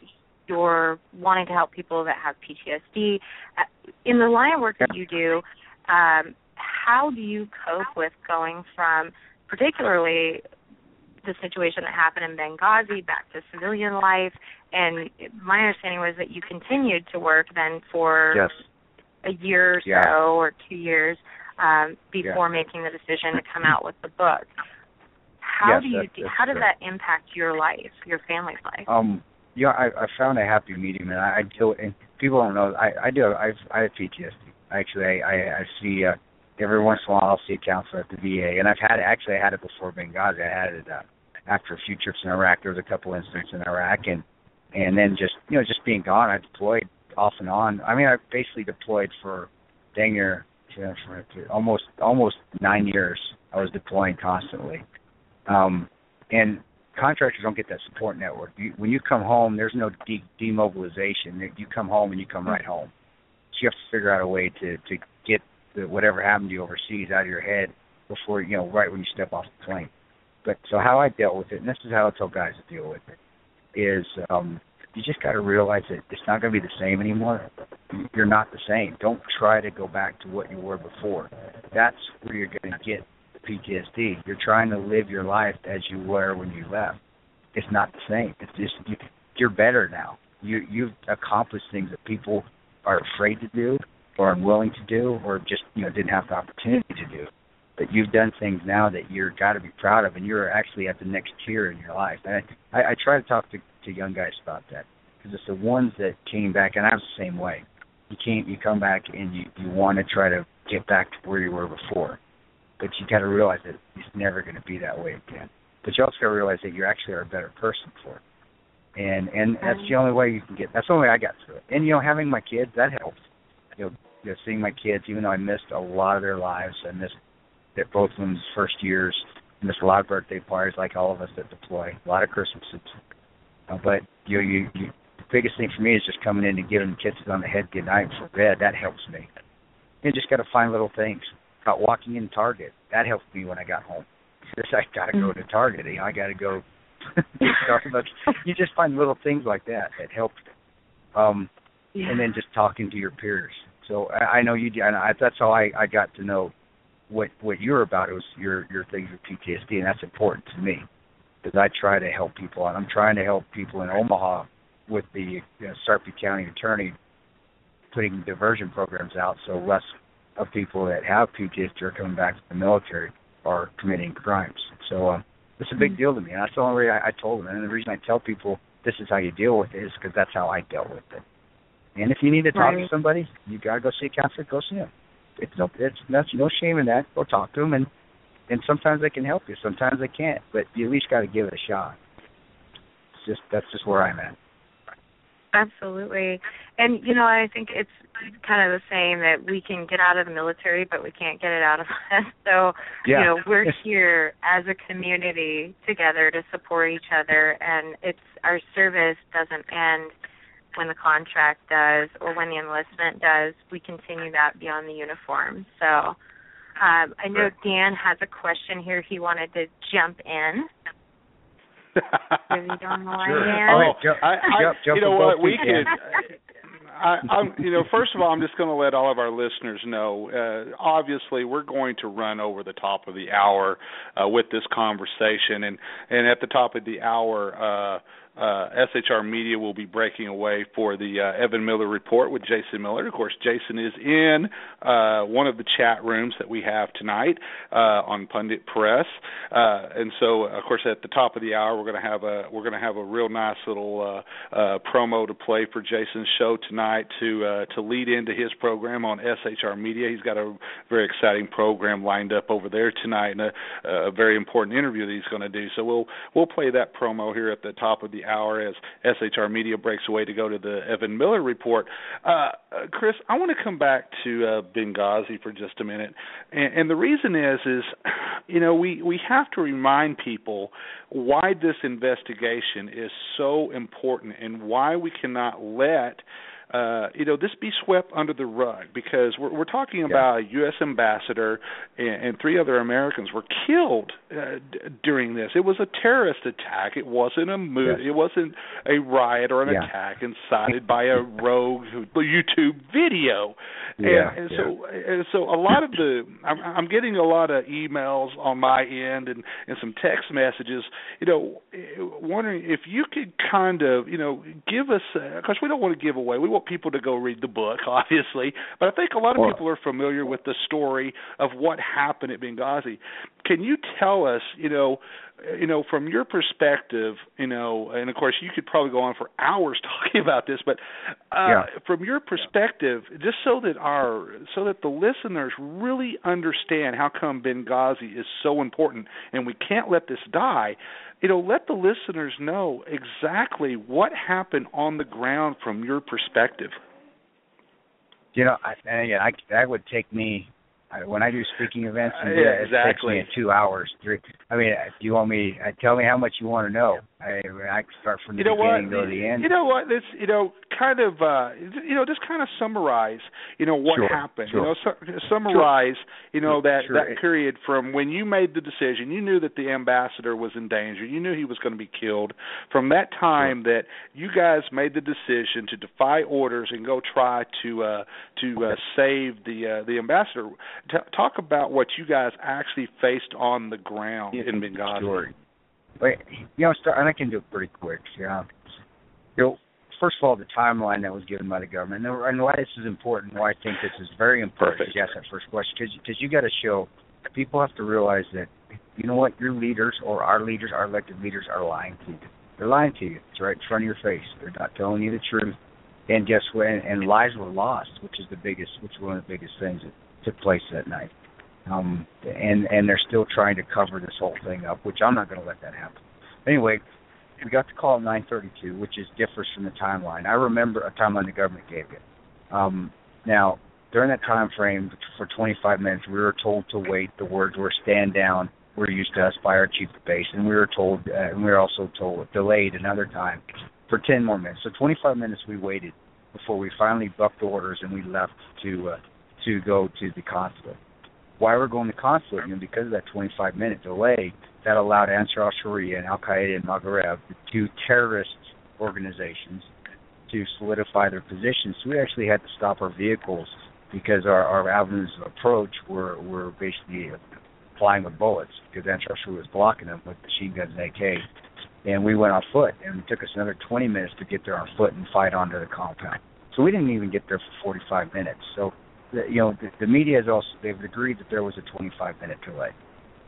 your wanting to help people that have PTSD. In the line of work that you do, how do you cope with going from particularly the situation that happened in Benghazi back to civilian life? And my understanding was that you continued to work then for a year or so or 2 years before making the decision to come out with the book. How does that impact your life, your family's life? I found a happy medium, and I deal. And people don't know. I do. I have PTSD. Actually, I see every once in a while I'll see a counselor at the VA, and I had it before Benghazi. I had it after a few trips in Iraq. There was a couple incidents in Iraq, and then just being gone. I deployed off and on. I mean, I basically deployed for dang near for almost 9 years. I was deploying constantly, and contractors don't get that support network. When you come home, there's no demobilization. You come home and you come right home. So you have to figure out a way to get whatever happened to you overseas out of your head before, right when you step off the plane. But so how I dealt with it, and this is how I tell guys to deal with it, is you just got to realize that it's not going to be the same anymore. You're not the same. Don't try to go back to what you were before. That's where you're going to get PTSD. You're trying to live your life as you were when you left. It's not the same. It's just you're better now. You've accomplished things that people are afraid to do or unwilling to do or just didn't have the opportunity to do. But you've done things now that you're got to be proud of, and you're actually at the next tier in your life. And I try to talk to young guys about that, because it's the ones that came back, and I was the same way. You come back and you want to try to get back to where you were before, but you got to realize that it's never going to be that way again. But you also got to realize that you actually are a better person for it, and that's the only way you can get. That's the only way I got through it. And having my kids, that helps. Seeing my kids, even though I missed a lot of their lives, I missed both of them's first years. I missed a lot of birthday parties, like all of us that deploy, a lot of Christmases. But the biggest thing for me is just coming in and giving kisses on the head good night before bed. That helps me. You just got to find little things. About walking in Target, that helped me when I got home. Because I got to go to Target. I got to go to Starbucks. You just find little things like that help. And then just talking to your peers. So I know you do. And that's how I got to know what you're about. It was your things with PTSD, and that's important to me, because I try to help people, and I'm trying to help people in Omaha with the Sarpy County Attorney putting diversion programs out, so less of people that have PTSD are coming back to the military are committing crimes. So it's a big deal to me, and that's the only way I told them. And the reason I tell people this is how you deal with it is because that's how I dealt with it. And if you need to talk to somebody, you got to go see a counselor, go see them. That's no shame in that. Go talk to them, and sometimes they can help you. Sometimes they can't, but you at least got to give it a shot. That's just where I'm at. Absolutely. And, I think it's kind of the same that we can get out of the military, but we can't get it out of us. So, we're here as a community together to support each other, and our service doesn't end when the contract does or when the enlistment does. We continue that beyond the uniform. So I know Dan has a question here. He wanted to jump in. If you don't mind, Dan. You know what? We could. First of all, I'm just going to let all of our listeners know. Obviously, we're going to run over the top of the hour with this conversation, and at the top of the hour, SHR Media will be breaking away for the Evan Miller Report with Jason Miller. Of course, Jason is in one of the chat rooms that we have tonight on Pundit Press, and so of course at the top of the hour we're going to have a real nice little promo to play for Jason's show tonight to lead into his program on SHR Media. He's got a very exciting program lined up over there tonight, and a very important interview that he's going to do. So we'll play that promo here at the top of the hour as SHR Media breaks away to go to the Evan Miller Report. Kris, I want to come back to Benghazi for just a minute, and the reason is we have to remind people why this investigation is so important and why we cannot let this be swept under the rug, because we're talking about a U.S. ambassador and 3 other Americans were killed during this. It was a terrorist attack. It wasn't a It wasn't a riot or an attack incited by a rogue YouTube video. So a lot of I'm getting a lot of emails on my end and some text messages, wondering if you could kind of, give us, because we don't want to give away. We want people to go read the book, obviously, but I think a lot of people are familiar with the story of what happened at Benghazi. Can you tell us, from your perspective, and of course you could probably go on for hours talking about this, but from your perspective, just so that the listeners really understand how come Benghazi is so important and we can't let this die, let the listeners know exactly what happened on the ground from your perspective. That would take me When I do speaking events, exactly. It takes me 2 hours. 3. I mean, do you want me? Tell me how much you want to know. I can start from the beginning to the end. You know what? This, kind of, just kind of summarize, what happened. Sure. Summarize, that Sure. that period from when you made the decision. You knew that the ambassador was in danger. You knew he was going to be killed. From that time that you guys made the decision to defy orders and go try to save the ambassador. Talk about what you guys actually faced on the ground in Benghazi. Sure. Wait, and I can do it pretty quick. First of all, the timeline that was given by the government, and why this is important, why I think this is very important. Perfect. You asked that first question because you got to show people have to realize that your leaders or our leaders, our elected leaders, are lying to you. They're lying to you. It's right in front of your face. They're not telling you the truth. And guess what? And lives were lost, which is one of the biggest things that took place that night. And they're still trying to cover this whole thing up, which I'm not going to let that happen. Anyway, we got the call at 9:32, which differs from the timeline. I remember a timeline the government gave it. Now, during that time frame, for 25 minutes, we were told to wait. The words were "stand down" were used to us by our chief of base, and we were told, and we were also told delayed another time for 10 more minutes. So 25 minutes we waited before we finally bucked orders and we left to go to the consulate. Why we're going to consulate? Because of that 25-minute delay, that allowed Ansar al-Sharia and Al-Qaeda and Maghreb, the two terrorist organizations, to solidify their positions. So we actually had to stop our vehicles because our avenues of approach were basically flying with bullets because Ansar al-Sharia was blocking them with machine guns and AK. And we went on foot, and it took us another 20 minutes to get there on foot and fight onto the compound. So we didn't even get there for 45 minutes. So, the media has also, they've agreed that there was a 25-minute delay.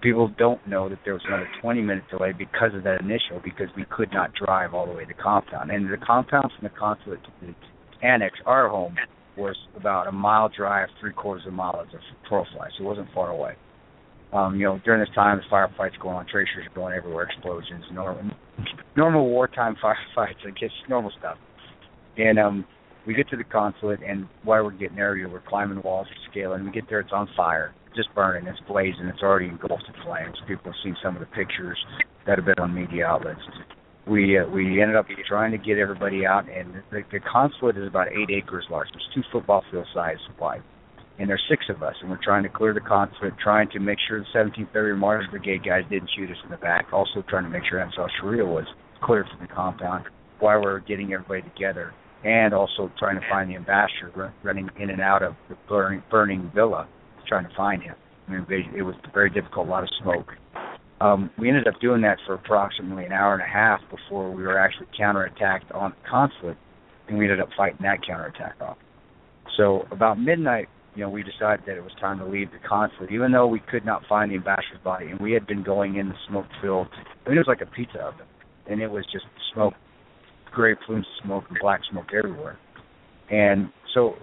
People don't know that there was another 20-minute delay because of that initial, because we could not drive all the way to the compound. And the compound from the consulate to the annex, our home, was about a mile drive, 3/4 of a mile as a crow fly, so it wasn't far away. During this time, the firefights going on, tracers are going everywhere, explosions, normal wartime firefights, I guess, normal stuff. And we get to the consulate, and while we're getting there, we're climbing walls, scaling. We get there, it's on fire, just burning, it's blazing, it's already engulfed in flames. People have seen some of the pictures that have been on media outlets. We ended up trying to get everybody out, and the consulate is about 8 acres large. It's 2 football field size wide. And there's 6 of us, and we're trying to clear the consulate, trying to make sure the 17th Area Martyrs Brigade guys didn't shoot us in the back, also trying to make sure Ansar al-Sharia was cleared from the compound while we're getting everybody together, and also trying to find the ambassador running in and out of the burning villa, trying to find him. It was very difficult, a lot of smoke. We ended up doing that for approximately an hour and a half before we were actually counterattacked on the consulate, and we ended up fighting that counterattack off. So about midnight, we decided that it was time to leave the consulate, even though we could not find the ambassador's body, and we had been going in the smoke-filled, it was like a pizza oven, and it was just smoke, gray plumes of smoke and black smoke everywhere. And so,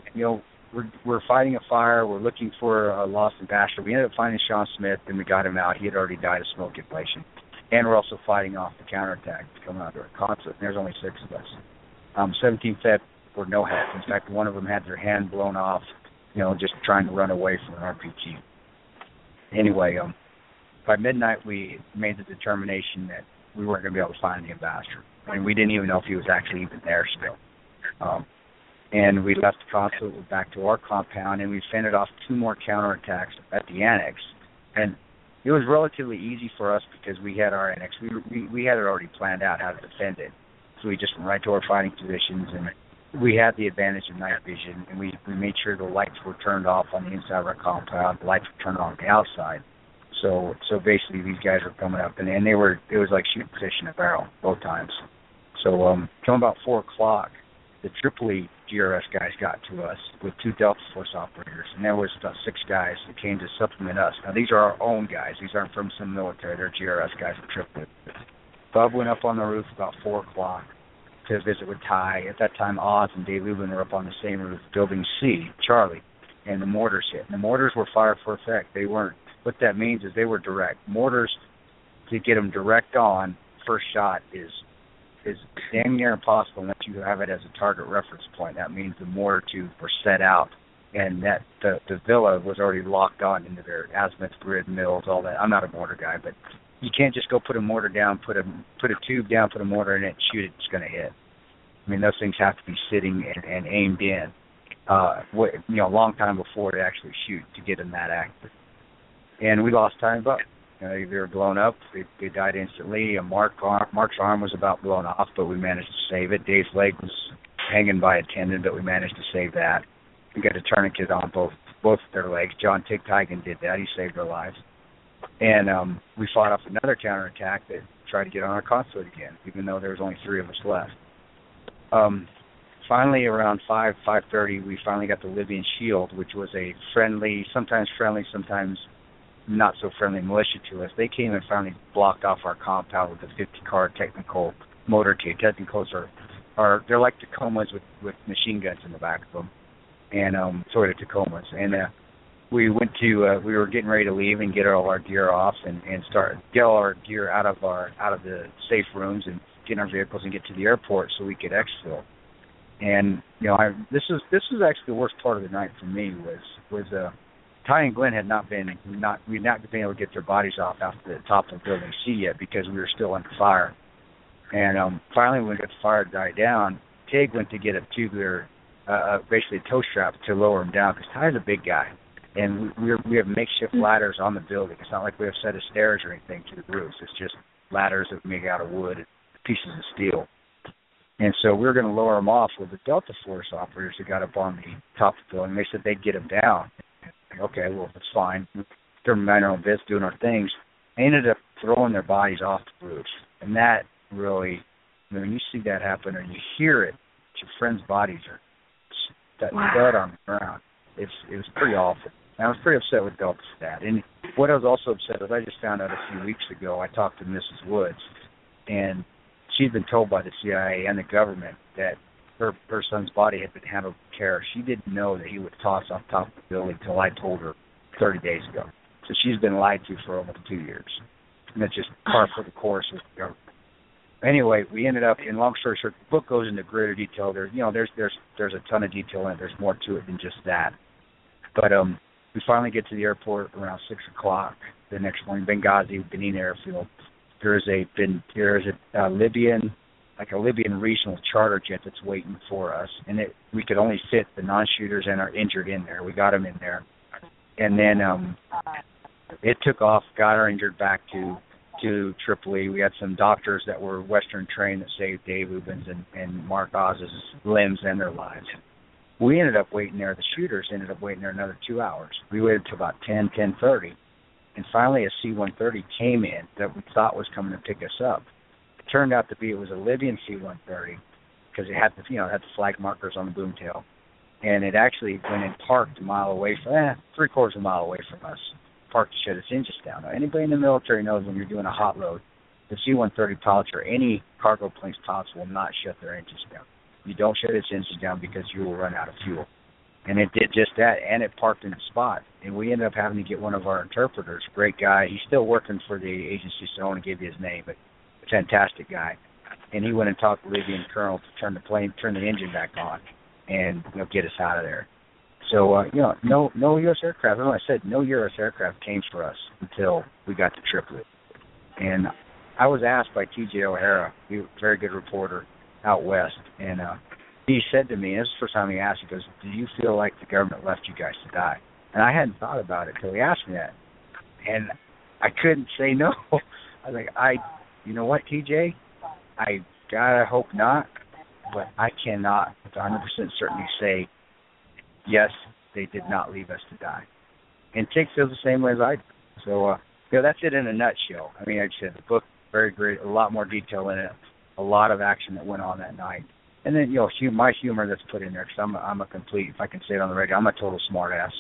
we're fighting a fire, we're looking for a lost ambassador. We ended up finding Sean Smith, and we got him out. He had already died of smoke inhalation. And we're also fighting off the counterattack coming out of our consulate, and there's only 6 of us. 17 Fed were no heads. In fact, one of them had their hand blown off, just trying to run away from an RPG. Anyway, by midnight, we made the determination that we weren't going to be able to find the ambassador. And we didn't even know if he was actually even there still. And we left the consulate, went back to our compound, and we fended off 2 more counterattacks at the annex. And it was relatively easy for us because we had our annex. We had it already planned out how to defend it. So we just went right to our fighting positions, and we had the advantage of night vision, and we made sure the lights were turned off on the inside of our compound, the lights were turned on the outside. So basically these guys were coming up, and it was like shooting fish in a barrel both times. So come about 4 o'clock, the Tripoli GRS guys got to us with 2 Delta Force operators, and there was about 6 guys that came to supplement us. Now these are our own guys; these aren't from some military; they're GRS guys from Tripoli. Bub went up on the roof about 4 o'clock to visit with Ty. At that time, Oz and Dave Lubin were up on the same roof, Building C, Charlie, and the mortars hit. And the mortars were fired for effect. They weren't. What that means is they were direct. Mortars, to get them direct on, first shot is damn near impossible unless you have it as a target reference point. That means the mortar tube were set out and that the villa was already locked on into their azimuth grid mills, all that. I'm not a mortar guy, but you can't just go put a mortar down, put a tube down, put a mortar in it, shoot it, it's going to hit. I mean, those things have to be sitting and aimed in, a long time before they actually shoot to get them that active. And we lost time, but they were blown up. They died instantly. Mark's arm was about blown off, but we managed to save it. Dave's leg was hanging by a tendon, but we managed to save that. We got a tourniquet on both their legs. John Tigtigan did that. He saved their lives. And we fought off another counterattack that tried to get on our consulate again, even though there was only 3 of us left. Finally, around 5:30, we finally got the Libyan Shield, which was a sometimes not so friendly militia to us. They came and finally blocked off our compound with a 50-car technical motorcade. Technicals they're like Tacomas with machine guns in the back of them, and Toyota Tacomas. And we were getting ready to leave and get all our gear off and get all our gear out of the safe rooms and get in our vehicles and get to the airport so we could exfil. And this was actually the worst part of the night for me was Ty and Glenn we'd not been able to get their bodies off after the top of building C yet because we were still under fire. And finally, when we got the fire to die down, Tig went to get a tubular, basically a tow strap to lower him down because Ty's a big guy, and we have makeshift ladders on the building. It's not like we have a set of stairs or anything to the roofs. It's just ladders that we make out of wood and pieces of steel. And so we were going to lower them off with the Delta Force operators that got up on the top of the building. They said they'd get them down. Okay, well, that's fine. They're minding our own business, doing our things. They ended up throwing their bodies off the roofs. And that really, when you see that happen or you hear it, your friends' bodies are dead on the ground. It was pretty awful. And I was pretty upset with Delta for that. And what I was also upset with, I just found out a few weeks ago, I talked to Mrs. Woods, and she'd been told by the CIA and the government that her son's body had been handled with care. She didn't know that he would toss off top of the building until I told her 30 days ago. So she's been lied to for almost 2 years. And that's just par for the course with the government. Anyway, we ended up, in long story short, the book goes into greater detail. There's a ton of detail in it. There's more to it than just that. But we finally get to the airport around 6 o'clock the next morning, Benghazi, Benin Airfield. There's a Libyan regional charter jet that's waiting for us, and we could only fit the non-shooters and our injured in there. We got them in there, and then it took off. Got our injured back to Tripoli. We had some doctors that were Western trained that saved Dave Ubens and Mark Oz's limbs and their lives. We ended up waiting there. The shooters ended up waiting there another 2 hours. We waited till about 10:30. And finally, a C-130 came in that we thought was coming to pick us up. It turned out to be it was a Libyan C-130 because it had the flag markers on the boom tail, and it actually went and parked a mile away from, 3/4 of a mile away from us. Parked to shut its engines down. Now, anybody in the military knows when you're doing a hot load, the C-130 pilots or any cargo plane's pilots will not shut their engines down. You don't shut its engines down because you will run out of fuel. And it did just that, and it parked in the spot. And we ended up having to get one of our interpreters, great guy. He's still working for the agency, so I don't want to give you his name, but a fantastic guy. And he went and talked to the Libyan colonel to turn the engine back on and get us out of there. So, no U.S. aircraft. As I said, no U.S. aircraft came for us until we got to Tripoli. And I was asked by T.J. O'Hara, he was a very good reporter out west, and he said to me, and this is the first time he asked, he goes, do you feel like the government left you guys to die? And I hadn't thought about it until he asked me that. And I couldn't say no. I was like, you know what, TJ? I gotta hope not, but I cannot with 100% certainty say, yes, they did not leave us to die. And Tig feels the same way as I do. So, that's it in a nutshell. I mean, like I said, the book, very great, a lot more detail in it, a lot of action that went on that night. And then, my humor that's put in there, because I'm a complete, if I can say it on the radio, I'm a total smartass.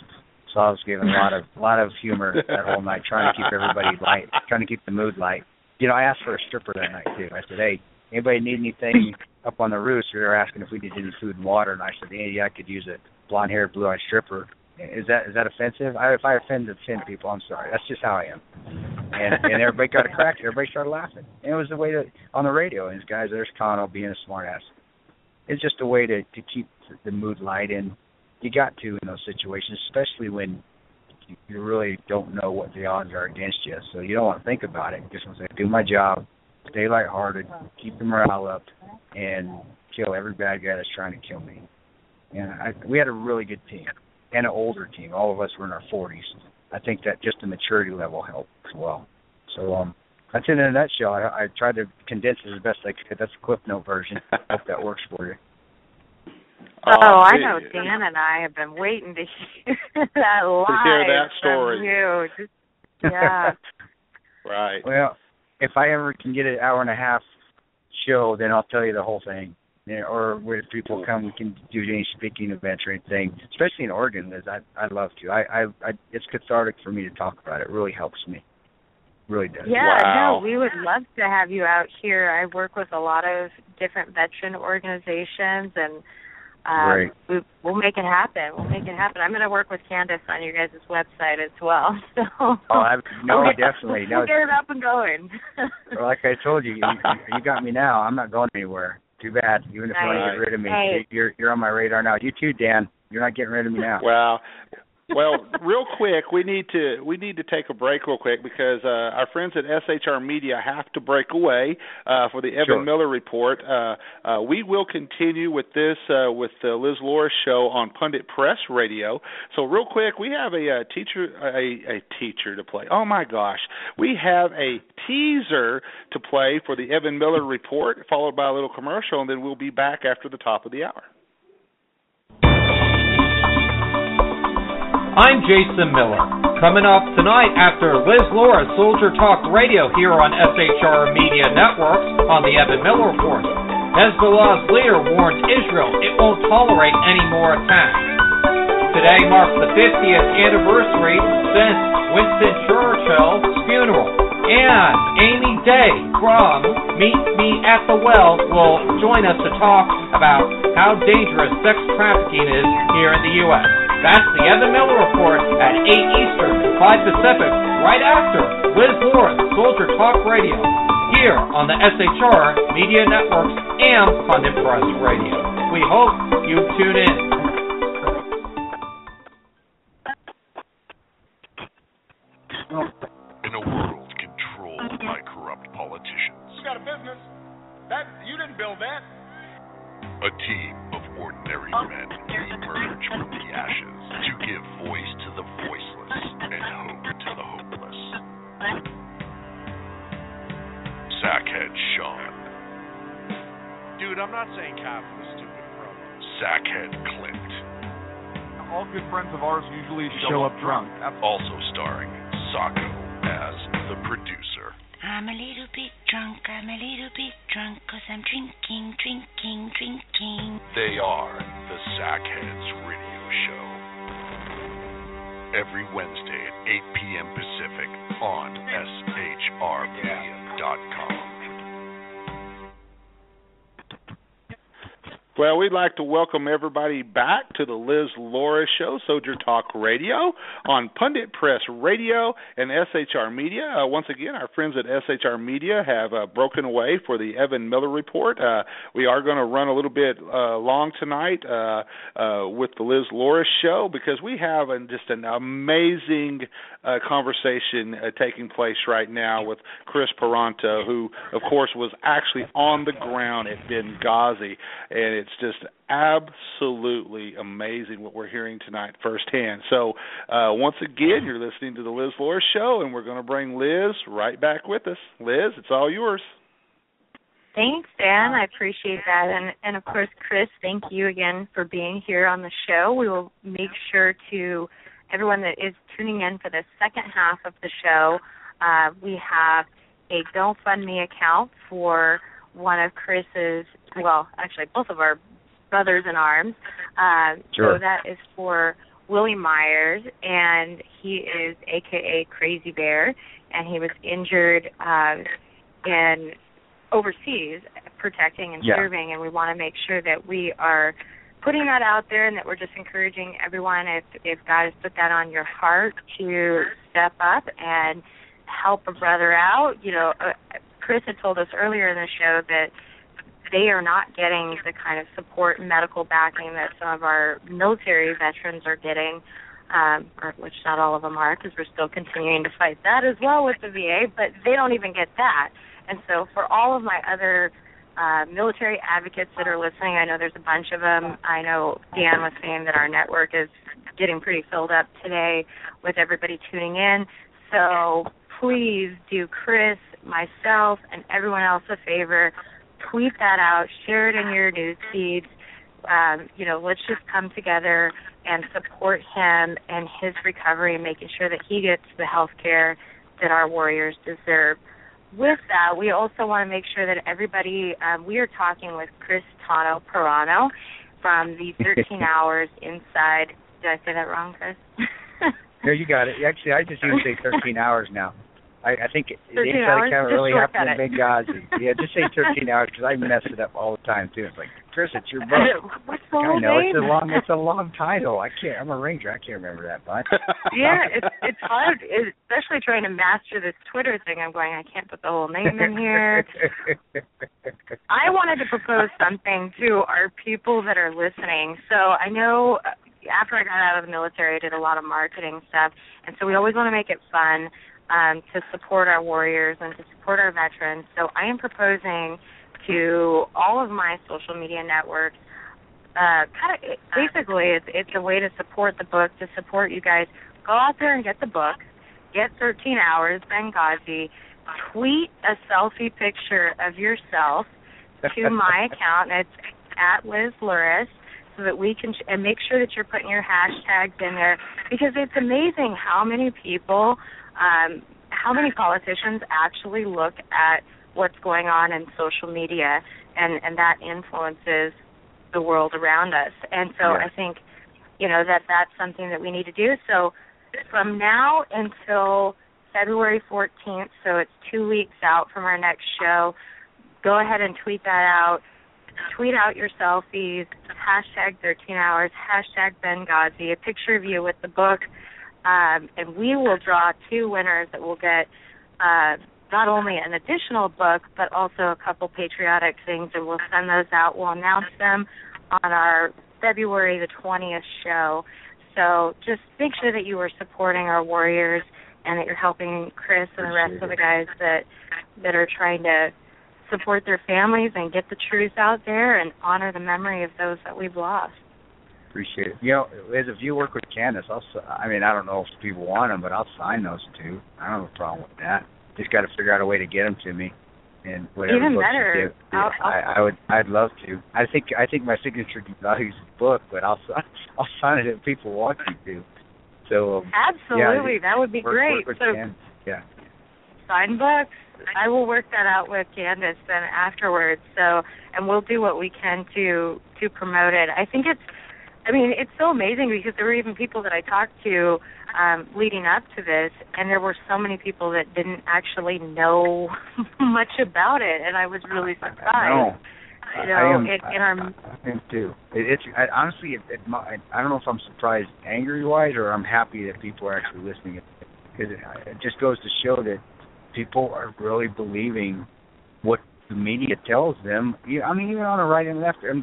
So I was giving a lot of humor that whole night, trying to keep everybody light, trying to keep the mood light. I asked for a stripper that night, too. I said, hey, anybody need anything up on the roof? So they were asking if we needed any food and water, and I said, hey, I could use a blonde-haired, blue-eyed stripper. Is that offensive? If I offend people, I'm sorry. That's just how I am. And everybody got a crack. Everybody started laughing. And it was the way on the radio, and there's Connell being a smartass. It's just a way to keep the mood light. And you got to in those situations, especially when you really don't know what the odds are against you. So you don't want to think about it. You just want to say, do my job, stay lighthearted, keep the morale up, and kill every bad guy that's trying to kill me. And we had a really good team and an older team. All of us were in our 40s. I think that just the maturity level helped as well. So that's it in a nutshell. I tried to condense it as best I could. That's the Cliff Note version. Hope that works for you. I know Dan and I have been waiting to hear that live. To hear that story. From you. Yeah. Right. Well, if I ever can get an hour and a half show, then I'll tell you the whole thing. Or if people come, we can do any speaking events or anything, especially in Oregon, as I'd love to. It's cathartic for me to talk about it. It really helps me. Really does. Yeah, wow. No, we would love to have you out here. I work with a lot of different veteran organizations, and we'll make it happen. I'm going to work with Candace on your guys' website as well. So definitely. We'll get it up and going. Well, like I told you, you got me now. I'm not going anywhere. Too bad. Even if you want to get rid of me, you're on my radar now. You too, Dan. You're not getting rid of me now. Well, real quick, we need to take a break real quick because our friends at SHR Media have to break away for the Evan Miller Report. We will continue with this with the Liz Luras show on Pundit Press Radio. So real quick, we have a teacher to play. Oh my gosh, we have a teaser to play for the Evan Miller Report, followed by a little commercial, and then we'll be back after the top of the hour. I'm Jason Miller. Coming up tonight after Liz Luras Soldier Talk Radio here on SHR Media Networks on the Evan Miller Report. Hezbollah's leader warns Israel it won't tolerate any more attacks. Today marks the 50th anniversary since Winston Churchill's funeral. And Amy Day from Meet Me at the Well will join us to talk about how dangerous sex trafficking is here in the U.S. That's the Evan Miller Report at 8 Eastern, 5 Pacific, right after Liz Luras Soldier Talk Radio, here on the SHR Media Networks and Pundit Press Radio. We hope you tune in. In a world controlled by corrupt politicians. You got a business. You didn't build that. A team of ordinary men emerge from the ashes to give voice to the voiceless and hope to the hopeless. Sackhead Sean. Dude, I'm not saying half of the stupid program. Sackhead Clint. All good friends of ours usually show up drunk. Also starring Sacco as the producer. I'm a little bit drunk, 'cause I'm drinking. They are the Sackheads Radio Show. Every Wednesday at 8 p.m. Pacific on shrmedia.com. Well, we'd like to welcome everybody back to the Liz Luras Show, Soldier Talk Radio, on Pundit Press Radio and SHR Media. Once again, our friends at SHR Media have broken away for the Evan Miller Report. We are going to run a little bit long tonight with the Liz Luras Show because we have just an amazing conversation taking place right now with Kris Paronto, who, of course, was actually on the ground at Benghazi, and it's just absolutely amazing what we're hearing tonight firsthand. So once again, you're listening to the Liz Luras Show, and we're going to bring Liz right back with us. Liz, it's all yours. Thanks, Dan. I appreciate that. And of course, Kris, thank you again for being here on the show. We will make sure to everyone that is tuning in for the second half of the show, we have a GoFundMe account for one of Kris's, well, actually both of our brothers in arms. Sure. So that is for Willie Myers, and he is AKA Crazy Bear, and he was injured in overseas protecting and serving, and we want to make sure that we are putting that out there and that we're just encouraging everyone, if God has put that on your heart, to step up and help a brother out. You know, Kris had told us earlier in the show that they are not getting the kind of support and medical backing that some of our military veterans are getting, or which not all of them are, because we're still continuing to fight that as well with the VA, but they don't even get that. And so for all of my other military advocates that are listening, I know there's a bunch of them. I know Dan was saying that our network is getting pretty filled up today with everybody tuning in. So please do Kris, myself, and everyone else a favor. Tweet that out. Share it in your news feeds. Let's just come together and support him and his recovery and making sure that he gets the health care that our warriors deserve. With that, we also want to make sure that everybody, we are talking with Kris Tanto Paronto from the 13 Hours Inside. Did I say that wrong, Kris? No, you got it. Actually, I just usually say 13 hours now. I think the 13 inside hours? account Just really happened in shortcut it. Benghazi. Yeah, just say 13 hours because I mess it up all the time too. It's like, Kris, it's your book. What's the whole I know name? it's a long title. I'm a Ranger. I can't remember that much. Yeah, it's hard, especially trying to master this Twitter thing. I'm going, I can't put the whole name in here. I wanted to propose something to our people that are listening. So I know after I got out of the military, I did a lot of marketing stuff, and so we always want to make it fun to support our warriors and to support our veterans. So I am proposing to all of my social media networks, basically it's a way to support the book, to support you guys. Go out there and get the book, get 13 Hours, Benghazi, tweet a selfie picture of yourself to my account, and it's at Liz Luras, so that we can, and make sure that you're putting your hashtags in there, because it's amazing how many people, how many politicians actually look at what's going on in social media, and that influences the world around us. And so I think, that's something that we need to do. So from now until February 14th, so it's 2 weeks out from our next show, go ahead and tweet that out. Tweet out your selfies, hashtag 13 Hours, hashtag Benghazi, a picture of you with the book, and we will draw 2 winners that will get not only an additional book, but also a couple patriotic things, and we'll send those out. We'll announce them on our February the 20th show. So just make sure that you are supporting our warriors and that you're helping Kris and the rest of the guys that are trying to support their families and get the truth out there and honor the memory of those that we've lost. Appreciate it. If you work with Candace, I don't know if people want them, but I'll sign those too. I don't have a problem with that. Just got to figure out a way to get them to me, and whatever. Even books better. You give, I'd love to. I think my signature values the book, but I'll sign it if people want me to. So absolutely, that would be great. Work with so Candace. Yeah. Sign books. I will work that out with Candace then afterwards. So, and we'll do what we can to promote it. I think it's so amazing because there were even people that I talked to leading up to this, and there were so many people that didn't actually know much about it, and I was really surprised. I am too. Honestly, I don't know if I'm surprised angry-wise or I'm happy that people are actually listening, because it just goes to show that people are really believing what the media tells them. Even on the right and left, and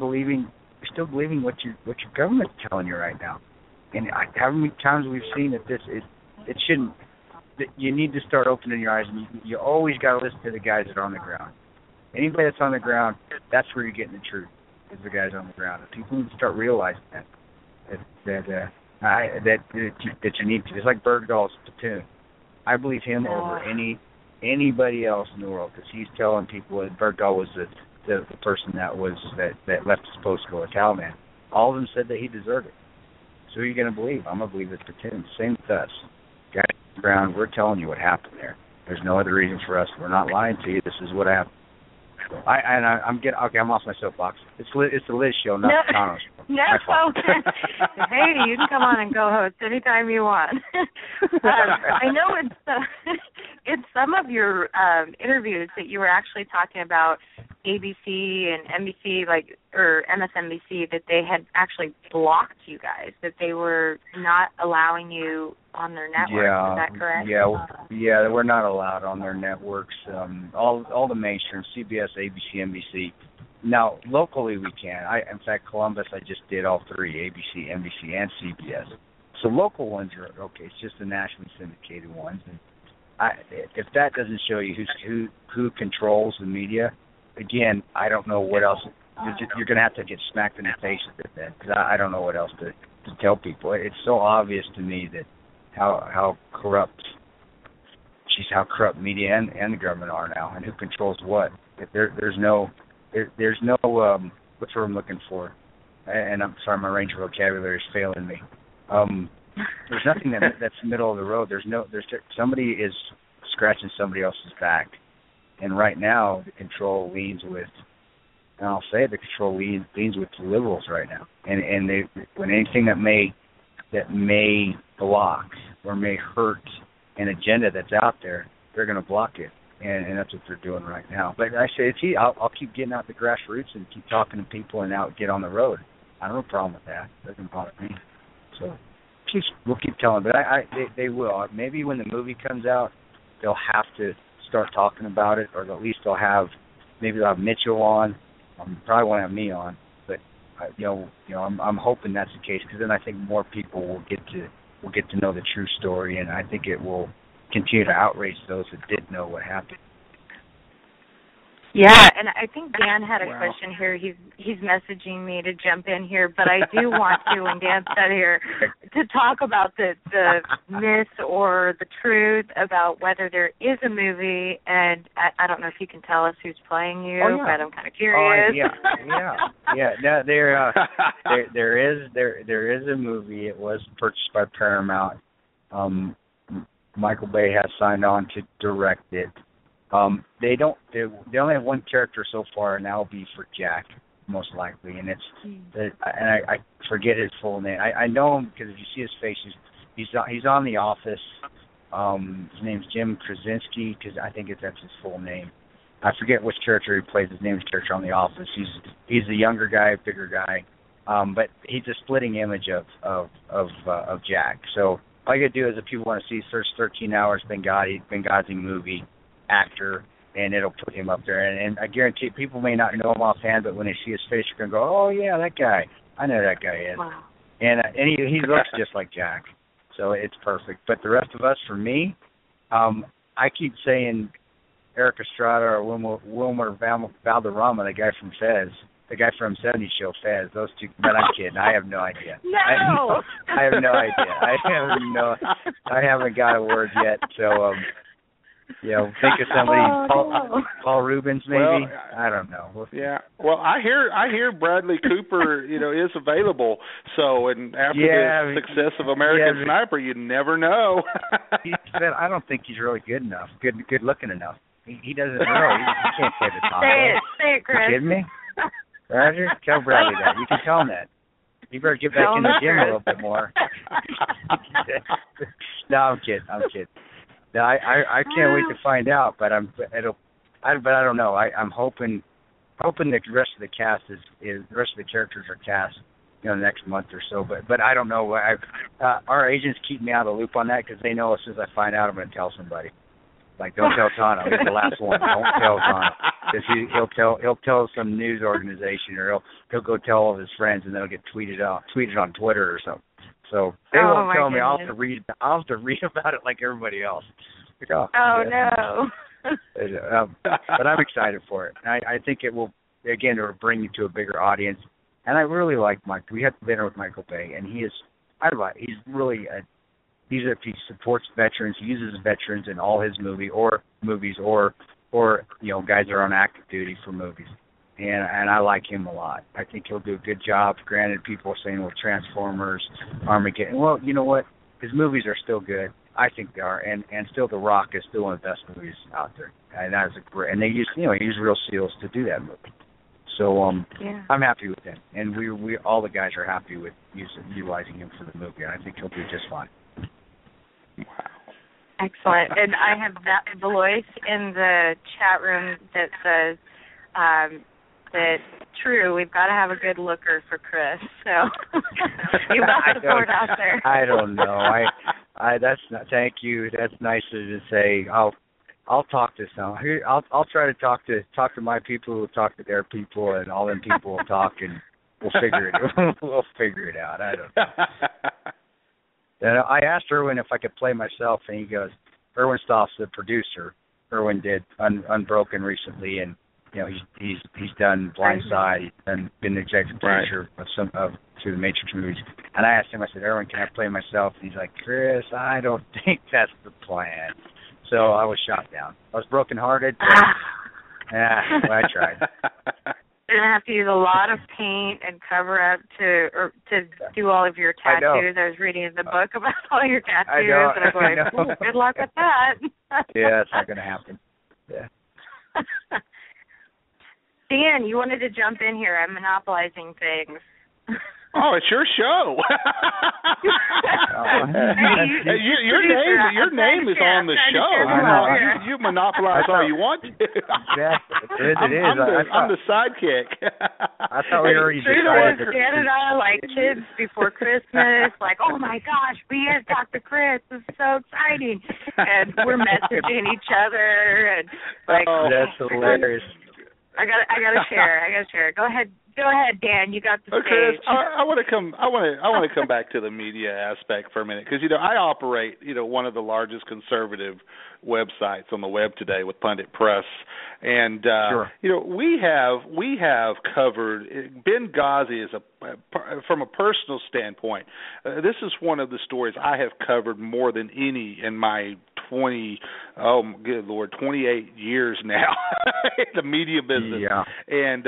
still believing what your government's telling you right now. And how many times we've seen that it shouldn't. That you need to start opening your eyes, and you always got to listen to the guys that are on the ground. Anybody that's on the ground, that's where you're getting the truth, is the guys on the ground. And people need to start realizing that you need to. It's like Bergdahl's platoon. I believe him over anybody else in the world, because he's telling people that Bergdahl was the person that left his post to go to Taliban. All of them said that he deserved it. So who are you going to believe? I'm going to believe the platoon. Same with us. Guys on the ground, we're telling you what happened there. There's no other reason for us. We're not lying to you. This is what happened. I'm off my soapbox. It's the Liz show, not the Tanto show. No, hey, you can come on and co-host anytime you want. I know in some of your interviews that you were actually talking about ABC and NBC, or MSNBC, that they had actually blocked you guys, that they were not allowing you on their network. Yeah, is that correct? Yeah, we're not allowed on their networks. All the mainstream, CBS, ABC, NBC, Now, locally we can. In fact, Columbus, I just did all three, ABC, NBC, and CBS. So local ones are okay. It's just the nationally syndicated ones. And if that doesn't show you who controls the media, again, I don't know what else. You're going to have to get smacked in the face with that, because I don't know what else to tell people. It's so obvious to me that how corrupt media and the government are now, and who controls what. There's no what's the word I'm looking for? And I'm sorry, my Ranger vocabulary is failing me. There's nothing that's middle of the road. Somebody is scratching somebody else's back, and right now the control leans with, and I'll say the control leans with the liberals right now, and when anything that may block or may hurt an agenda that's out there, they're going to block it, and that's what they're doing right now. But I say, I'll keep getting out the grassroots and keep talking to people and get on the road. I don't have a problem with that. It doesn't bother me. So we'll keep telling them. But they will. Maybe when the movie comes out, they'll have to start talking about it, or at least they'll have Mitchell on. Probably won't have me on, but I'm hoping that's the case, because then I think more people will get to know the true story, and I think it will continue to outrage those that did know what happened. Yeah, and I think Dan had a question here. He's messaging me to jump in here, but I do want to, when Dan said here, to talk about the myth or the truth about whether there is a movie, and I don't know if you can tell us who's playing you, but I'm kind of curious. Yeah. No, there is a movie. It was purchased by Paramount. Michael Bay has signed on to direct it. They only have one character so far, and that'll be for Jack, most likely, and I forget his full name. I know him because if you see his face, he's on The Office. His name's Jim Krasinski, because I think that's his full name. I forget which character he plays. His name's character on The Office. He's a younger guy, bigger guy, but he's a splitting image of Jack. So all you gotta do is, if people want to see, search 13 Hours Benghazi movie actor, and it'll put him up there. And I guarantee people may not know him offhand, but when they see his face, you're going to go, oh, yeah, that guy. I know that guy is. Wow. And he looks just like Jack. So it's perfect. But the rest of us, for me, I keep saying Eric Estrada or Wilmer Valderrama, the guy from Fez, the guy from 70s Show, Fez, those two. But I'm kidding. I have no idea. No! I have no idea. I haven't got a word yet. So, think of somebody, Paul Rubens, maybe. Well, I don't know. Yeah. Well, I hear Bradley Cooper, is available. So, and after the success of American Sniper, you never know. I don't think he's really good enough, good looking enough. He doesn't know. He can't play the top. Say it, Kris. You kidding me? Roger, tell Bradley that. You can tell him that. You better get back in the gym a little bit more. No, I'm kidding. No, I can't wait to find out, but I don't know. I'm hoping the rest of the cast the rest of the characters are cast, the next month or so. But I don't know. Our agents keep me out of the loop on that, because they know as soon as I find out, I'm going to tell somebody. Like, don't tell Tanto. He's the last one. Don't tell Tanto, because he'll tell some news organization, or he'll go tell all of his friends, and then it'll get tweeted on Twitter or something. So they won't tell me. I'll have to read about it like everybody else. No. But I'm excited for it. I think it will bring you to a bigger audience. And I really like Mike. We had dinner with Michael Bay, and he supports veterans. He uses veterans in all his movies, or guys that are on active duty for movies. And I like him a lot. I think he'll do a good job. Granted, people are saying, well, Transformers, Armageddon. Well, you know what? His movies are still good. I think they are. And still, The Rock is still one of the best movies out there. And that is and they use real SEALs to do that movie. So I'm happy with him. And we all the guys are happy with utilizing him for the movie. I think he'll do just fine. Wow. Excellent. And I have that Belois in the chat room that says that true, we've got to have a good looker for Kris. So you got the word out there. I don't know. That's not. Thank you. That's nice to say. I'll I'll talk to some. I'll try to talk to my people who talk to their people, and all them people will talk, and we'll figure it out. I don't know. And I asked Erwin if I could play myself, and he goes, Erwin Stoff's the producer. Erwin did Unbroken recently, and he's done Blindside. He's been the executive producer of some of the Matrix movies. And I asked him, I said, Erwin, can I play myself? And he's like, Kris, I don't think that's the plan. So I was shot down. I was brokenhearted. Well, I tried. You're gonna have to use a lot of paint and cover up to do all of your tattoos. I was reading in the book about all your tattoos, and I'm going, good luck with that. Yeah, it's not gonna happen. Yeah. Dan, you wanted to jump in here. I'm monopolizing things. Oh, it's your show. Your name is on the show. You monopolize all you want to. Exactly. I'm the sidekick. I thought we already decided. Dan and I like kids before Christmas, like, oh my gosh, we have Dr. Kris. This is so exciting. And we're messaging each other and like, that's hilarious. I gotta share. Go ahead, Dan. You got the stage. Kris, I want to come back to the media aspect for a minute, because I operate one of the largest conservative websites on the web today with Pundit Press, and we have covered Benghazi from a personal standpoint. This is one of the stories I have covered more than any in my 28 years now in the media business. Yeah. And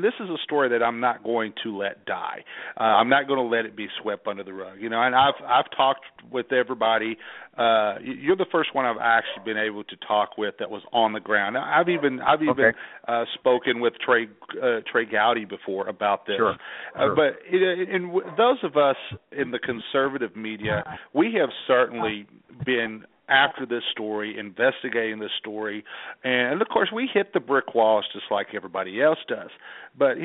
this is a story that I'm not going to let die. I'm not going to let it be swept under the rug. And I've talked with everybody. You're the first one I've actually been able to talk with that was on the ground. I've even spoken with Trey Gowdy before about this. Sure. But those of us in the conservative media, we have certainly been after this story, investigating this story, and of course we hit the brick walls just like everybody else does. But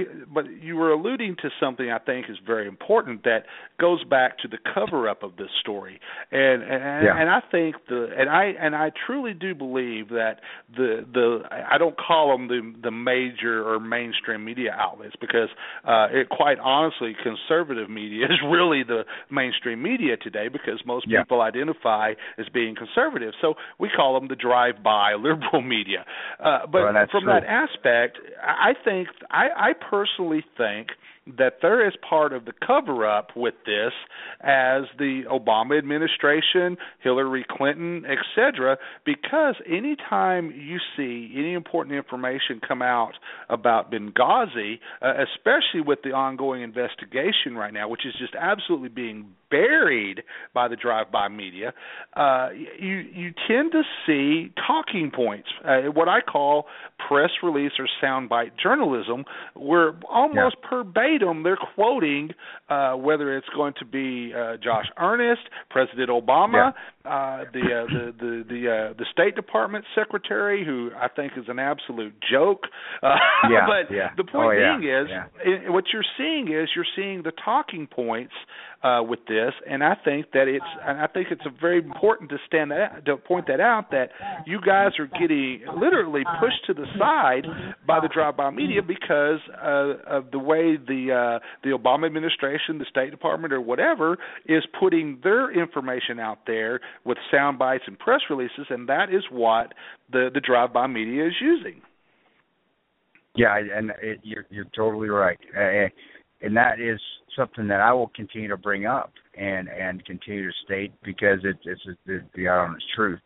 you were alluding to something I think is very important that goes back to the cover up of this story, and I think I truly do believe that I don't call them the major or mainstream media outlets, because quite honestly, conservative media is really the mainstream media today, because most people identify as being conservative. So we call them the drive-by liberal media. But from that aspect, I personally think that there is part of the cover-up with this as the Obama administration, Hillary Clinton, etc., because anytime you see any important information come out about Benghazi, especially with the ongoing investigation right now, which is just absolutely being buried by the drive-by media, you tend to see talking points, what I call press release or soundbite journalism, where almost verbatim they're quoting whether it's going to be Josh Earnest, President Obama, the State Department secretary, who I think is an absolute joke. But the point what you're seeing the talking points with this, and I think it's very important to point that out, that you guys are getting literally pushed to the side by the drive-by media because of the way the Obama administration, the State Department, or whatever is putting their information out there with sound bites and press releases, and that is what the drive-by media is using. Yeah, and you're totally right, and that is something that I will continue to bring up and continue to state, because it's the honest truth.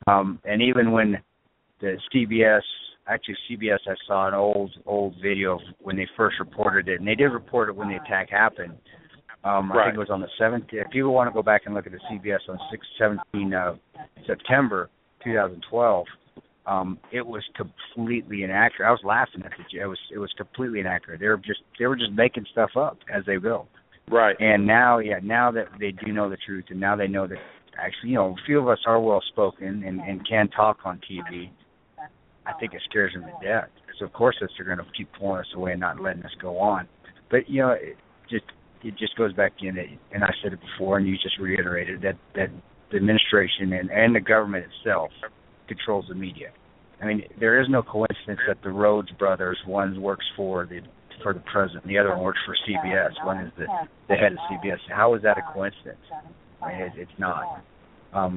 And even when the CBS, I saw an old video of when they first reported it, and they did report it when the attack happened. I think it was on the 7th. If people want to go back and look at the CBS on 17 September 2012, it was completely inaccurate. I was laughing at it. It was completely inaccurate. They were just making stuff up as they go. Right. And now that they do know the truth, and now they know that actually, a few of us are well spoken and can talk on TV, I think it scares them to death. Because of course they're going to keep pulling us away and not letting us go on. But it just goes back to, and I said it before, and you just reiterated that the administration and the government itself controls the media. I mean, there is no coincidence that the Rhodes brothers, one works for the president, the other one works for CBS. One is the head of CBS. How is that a coincidence? I mean, it's not.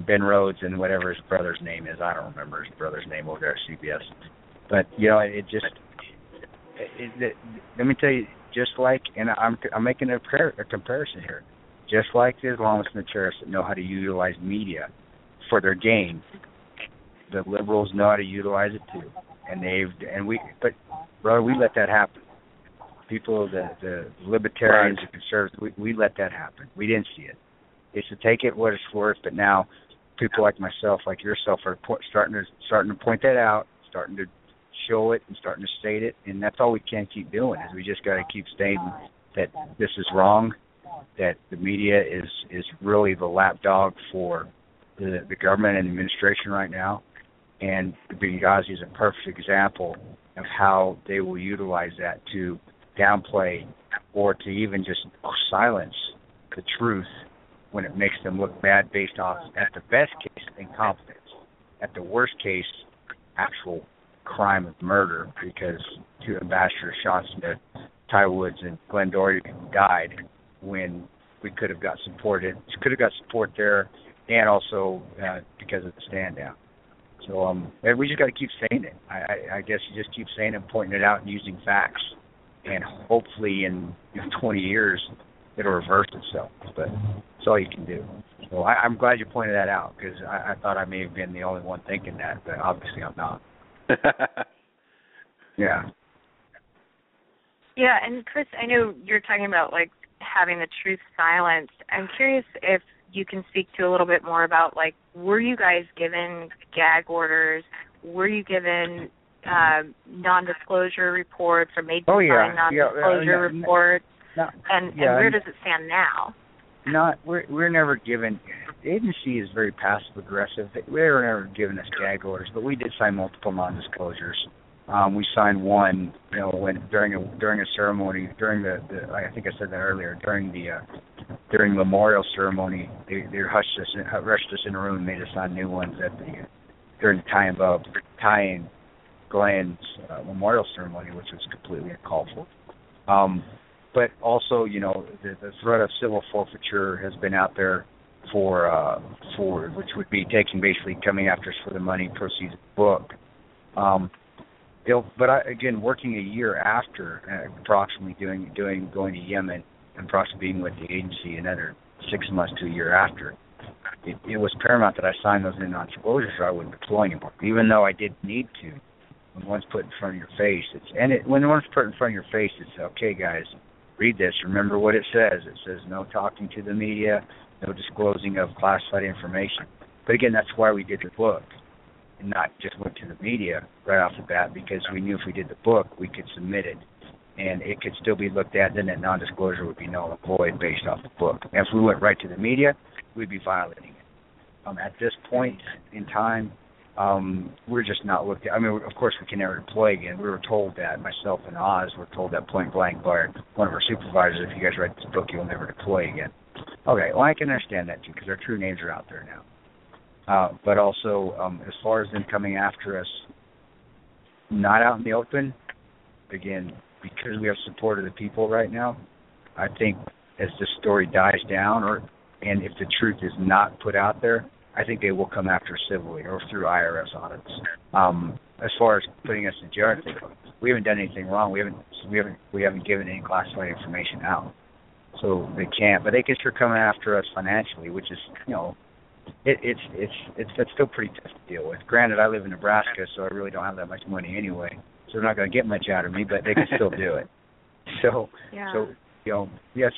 Ben Rhodes and whatever his brother's name is, I don't remember his brother's name over there at CBS. But it just. Let me tell you, just like, and I'm making a comparison here. Just like the Islamists and the terrorists that know how to utilize media for their gain, the liberals know how to utilize it too, but brother, we let that happen. People, the libertarians, the conservatives, we let that happen. We didn't see it. It's to take it what it's worth, but now people like myself, like yourself, are starting to point that out, starting to show it, and starting to state it, and that's all we can keep doing. Is we just got to keep stating that this is wrong, that the media is really the lapdog for the government and administration right now. And Benghazi is a perfect example of how they will utilize that to downplay or to even just silence the truth when it makes them look bad based off, at the best case, incompetence. At the worst case, actual crime of murder, because two ambassadors shot Ty Woods and Glenn Doherty died when we could have got support there, and also because of the stand down. So we just got to keep saying it. I guess you just keep saying it and pointing it out and using facts, and hopefully in 20 years it'll reverse itself. But that's all you can do. So I'm glad you pointed that out, because I thought I may have been the only one thinking that, but obviously I'm not. Yeah. Yeah, and Kris, I know you're talking about like having the truth silenced. I'm curious if you can speak to a little bit more about, like, were you guys given gag orders? Were you given non-disclosure reports or made to sign non-disclosure reports? And where does it stand now? We're never given. The agency is very passive aggressive. They were never given us gag orders, but we did sign multiple non-disclosures. We signed one, during a ceremony, I think I said that earlier, during the memorial ceremony, they rushed us in a room and made us sign new ones during the Ty and Glenn's memorial ceremony, which was completely uncalled for. But also, the threat of civil forfeiture has been out there for which would be basically coming after us for the money proceeds of the book. Again, working a year after, approximately going to Yemen, and approximately being with the agency another 6 months to a year after, it was paramount that I sign those in non-disclosures so I wouldn't deploy anymore, even though I did need to. When one's put in front of your face, when one's put in front of your face, it's okay, guys. Read this. Remember what it says. It says no talking to the media, no disclosing of classified information. But again, that's why we did the book, and not just went to the media right off the bat, because we knew if we did the book, we could submit it, and it could still be looked at. Then that non-disclosure would be null and void based off the book. And if we went right to the media, we'd be violating it. At this point in time, we're just not looked at. I mean, of course, we can never deploy again. We were told that, myself and Oz were told that point blank by one of our supervisors, if you guys write this book, you'll never deploy again. Okay, well, I can understand that too, because our true names are out there now. But also, as far as them coming after us, not out in the open, again, because we have support of the people right now, I think as this story dies down, and if the truth is not put out there, I think they will come after us civilly or through IRS audits. As far as putting us in jail, we haven't done anything wrong. We haven't given any classified information out, so they can't. But they can sure come after us financially, which is, it's still pretty tough to deal with. Granted, I live in Nebraska, so I really don't have that much money anyway, so they're not going to get much out of me. But they can still do it. So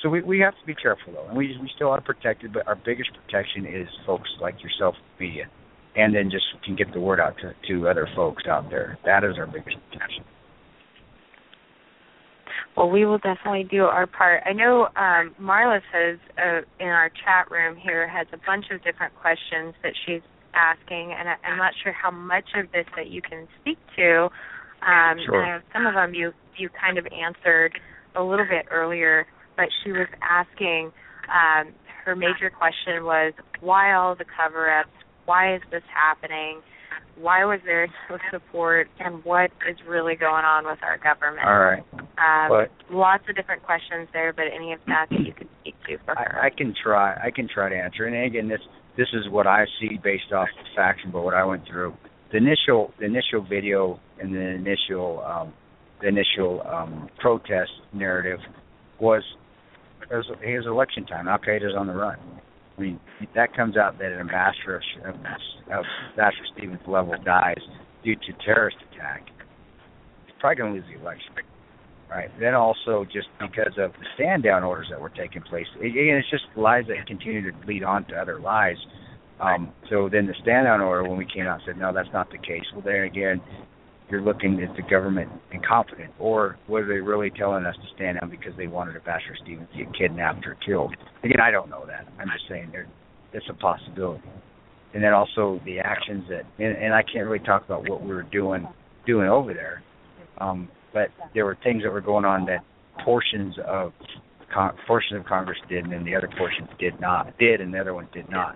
we have to be careful, though, and we still are protected, but our biggest protection is folks like yourself, media, and then just can get the word out to other folks out there. That is our biggest protection. Well, we will definitely do our part. I know Marla says in our chat room here has a bunch of different questions that she's asking, and I'm not sure how much of this that you can speak to. Sure. Some of them you kind of answered a little bit earlier, but she was asking, her major question was, why all the cover-ups? Why is this happening? why was there no support, and what is really going on with our government? All right. Lots of different questions there, but any of that you could speak to for her. I can try to answer. And again, this is what I see based off the facts and what I went through. The initial video and the initial protest narrative was it was election time. Al Qaeda's on the run. I mean, that comes out that an ambassador of Ambassador Stevens' level dies due to terrorist attack. He's probably going to lose the election, right? Then also just because of the stand-down orders that were taking place. Again, it's just lies that continue to lead on to other lies. So then the stand-down order, when we came out and said, no, that's not the case. Well, then again, you're looking at the government incompetent, or were they really telling us to stand down because they wanted Ambassador Stevens to get kidnapped or killed? Again, I don't know that. I'm just saying it's a possibility. And then also the actions that, and I can't really talk about what we were doing over there, but there were things that were going on that portions of Congress did, and then the other portions did, and the other ones did not.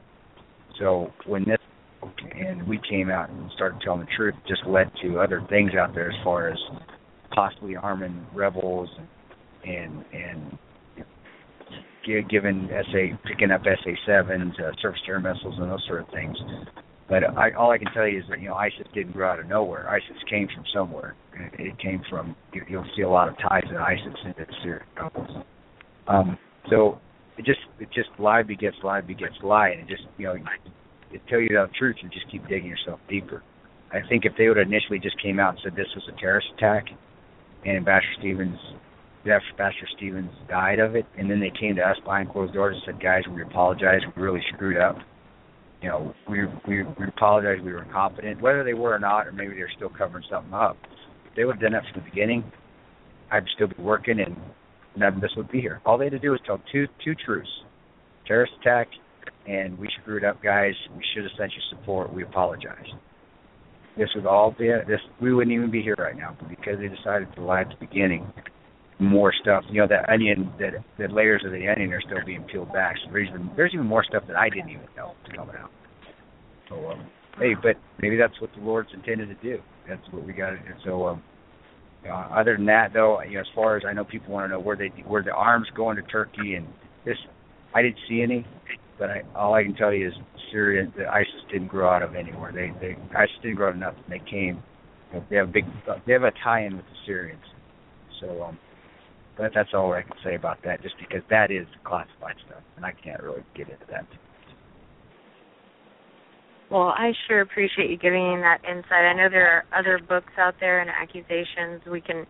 So when this and we came out and started telling the truth, it just led to other things out there as far as possibly arming rebels and picking up SA-7s, surface-to-air missiles, and those sort of things. But all I can tell you is that ISIS didn't grow out of nowhere. ISIS came from somewhere. It came from you'll see a lot of ties of ISIS into the Syrian rebels. So it just lie begets lie begets lie, and it just to tell you the truth, you just keep digging yourself deeper. I think if they would have initially just came out and said this was a terrorist attack, and Ambassador Stevens died of it, and then they came to us behind closed doors and said, guys, we apologize, we really screwed up. We apologize, we were incompetent, whether they were or not, or maybe they're still covering something up. If they would have done that from the beginning, I'd still be working, and none of this would be here. All they had to do was tell two truths: terrorist attack, and we screwed up, guys. We should have sent you support. We apologize. This would all be we wouldn't even be here right now, but because they decided to lie at the beginning. More stuff, that onion, that layers of the onion are still being peeled back. So there's even more stuff that I didn't even know is coming out. So, but maybe that's what the Lord's intended to do. That's what we got to do. So, other than that, though, as far as I know, people want to know where the arms going to Turkey, and this, I didn't see any. But all I can tell you is Syria, the ISIS didn't grow out of anywhere. ISIS didn't grow out of nothing. They came. They have a tie-in with the Syrians. So, but that's all I can say about that. Just because that is classified stuff, and I can't really get into that. Well, I sure appreciate you giving that insight. I know there are other books out there and accusations. We can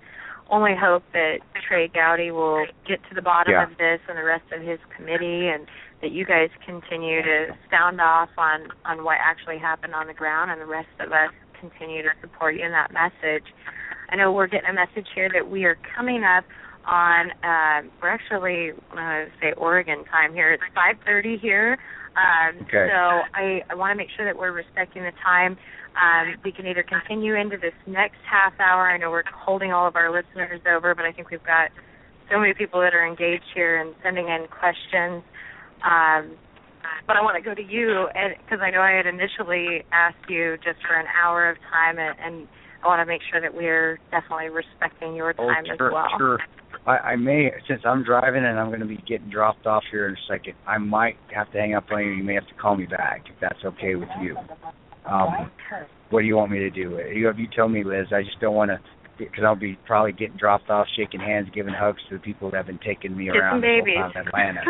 only hope that Trey Gowdy will get to the bottom of this and the rest of his committee, and that you guys continue to sound off on what actually happened on the ground, and the rest of us continue to support you in that message. I know we're getting a message here that we are coming up on, we're actually, say Oregon time here. It's 5:30 here. Okay. So I want to make sure that we're respecting the time. We can either continue into this next half hour. I know we're holding all of our listeners over, but I think we've got so many people that are engaged here and sending in questions. But I want to go to you, because I know I had initially asked you just for an hour of time, and I want to make sure that we're definitely respecting your time as well. Sure. I may, since I'm driving and I'm going to be getting dropped off here in a second, I might have to hang up on you. You may have to call me back if that's okay with you. What do you want me to do? You tell me, Liz. I just don't want to, because I'll be probably getting dropped off, shaking hands, giving hugs to the people that have been taking me around Atlanta.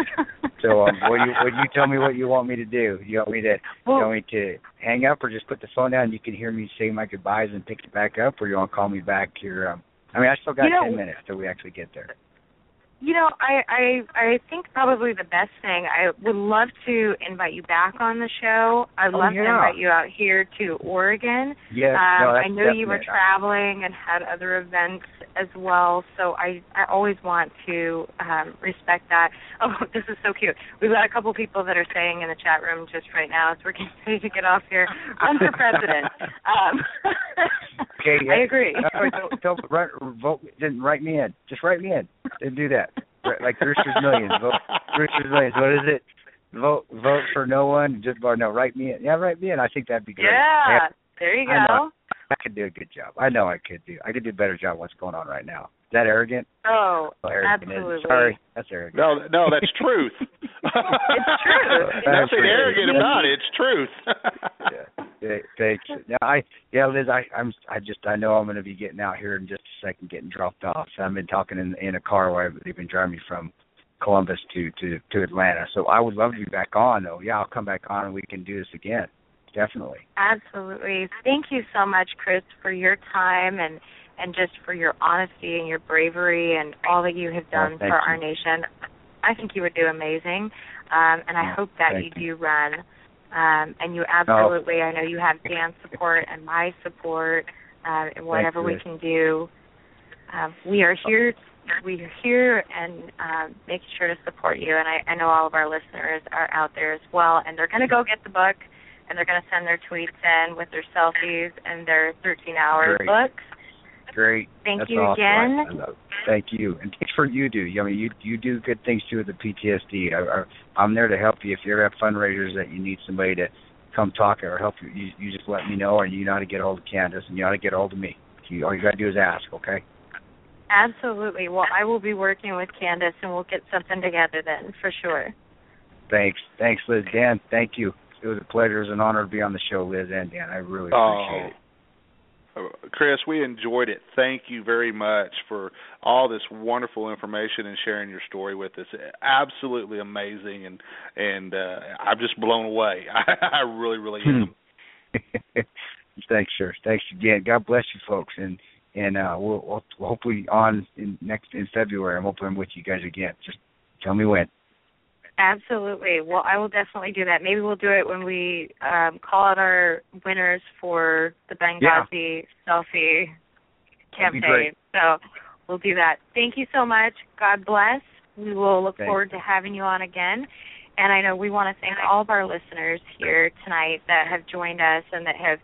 So would you tell me what you want me to do? You want me to hang up, or just put the phone down and you can hear me say my goodbyes and pick it back up, or you want to call me back here? I still got 10 minutes till we actually get there. I think probably the best thing, I would love to invite you back on the show. I'd love to invite you out here to Oregon. Yes, I know you were traveling and had other events as well, so I always want to respect that. Oh, this is so cute. We've got a couple people that are saying in the chat room just right now, as we're getting ready to get off here, run for president. Okay, I agree. Vote. Write me in. Just write me in. And do that. Like Brewster's Millions. Brewster's Millions. What is it? Vote for no one. Write me in. Yeah, write me in. I think that'd be great. Yeah. There you go. I could do a good job. I know I could do. I could do a better job of what's going on right now. Is that arrogant? Oh, arrogant absolutely. Sorry, that's arrogant. No, that's truth. It's true. Nothing arrogant about it. It's truth. Thanks. Liz, I know I'm going to be getting out here in just a second, getting dropped off. So I've been talking in a car while they've been driving me from Columbus to Atlanta. So I would love to be back on, though. Yeah, I'll come back on and we can do this again. Definitely. Absolutely. Thank you so much, Kris, for your time and just for your honesty and your bravery and all that you have done for our nation. I think you would do amazing, and I hope that you do run. And you absolutely, I know you have Dan's support and my support, and whatever we can do. We are here. We are here and making sure to support you. And I know all of our listeners are out there as well, and they're going to go get the book, and they're going to send their tweets in with their selfies and their 13-hour books. Great. Thank That's you awesome. again. I love it. Thank you. And thanks for you do. I mean, you do good things too with the PTSD. I'm there to help you. If you ever have fundraisers that you need somebody to come talk or help you, you just let me know, or you know how to get a hold of Candace, and you know how to get a hold of me. All you got to do is ask, okay? Absolutely. Well, I will be working with Candace, and we'll get something together then, for sure. Thanks, Liz. Dan, thank you. It was a pleasure. It was an honor to be on the show, Liz and Dan. I really appreciate it. Kris, we enjoyed it. Thank you very much for all this wonderful information and sharing your story with us. Absolutely amazing, and I'm just blown away. I really, really am. Thanks, sir. Thanks again. God bless you, folks, and we'll hopefully on in February. I'm hoping I'm with you guys again. Just tell me when. Absolutely. Well, I will definitely do that. Maybe we'll do it when we call out our winners for the Benghazi selfie campaign. So we'll do that. Thank you so much. God bless. We will look forward to having you on again. And I know we want to thank all of our listeners here tonight that have joined us and that have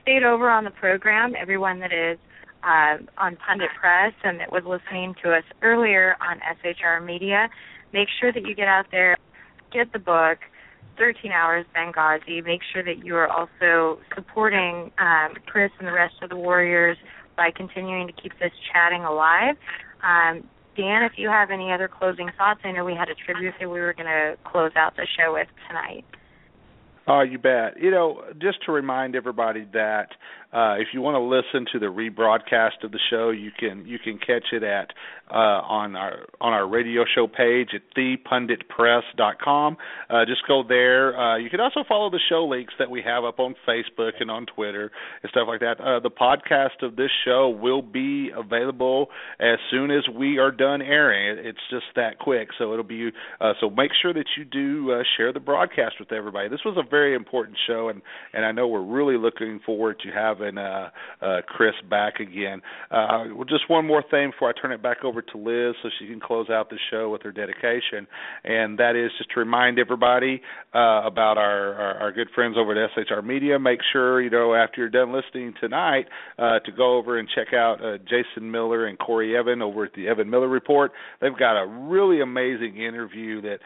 stayed over on the program, everyone that is on Pundit Press and that was listening to us earlier on SHR Media. Make sure that you get out there, get the book, 13 Hours Benghazi. Make sure that you are also supporting Kris and the rest of the warriors by continuing to keep this chatting alive. Dan, if you have any other closing thoughts, I know we had a tribute that we were going to close out the show with tonight. Oh, you bet. You know, just to remind everybody that if you want to listen to the rebroadcast of the show, you can catch it at on our radio show page at thepunditpress.com. Just go there. You can also follow the show links that we have up on Facebook and on Twitter and stuff like that. The podcast of this show will be available as soon as we are done airing. It's just that quick. So it'll be so make sure that you do share the broadcast with everybody. This was a very important show, and I know we're really looking forward to having Kris back again. Well, just one more thing before I turn it back over to Liz so she can close out the show with her dedication, and that is just to remind everybody about our good friends over at SHR Media. Make sure, after you're done listening tonight, to go over and check out Jason Miller and Corey Evan over at the Evan Miller Report. They've got a really amazing interview that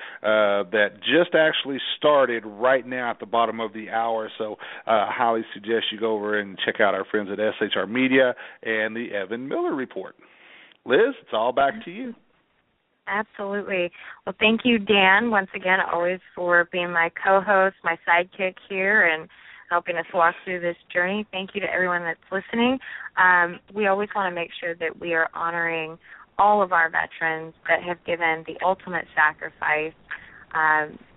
just actually started right now at the bottom of the hour, so I highly suggest you go over and check out our friends at SHR Media and the Evan Miller Report. Liz, it's all back to you. Absolutely. Well, thank you, Dan, once again, always for being my co-host, my sidekick here, and helping us walk through this journey. Thank you to everyone that's listening. We always want to make sure that we are honoring all of our veterans that have given the ultimate sacrifice.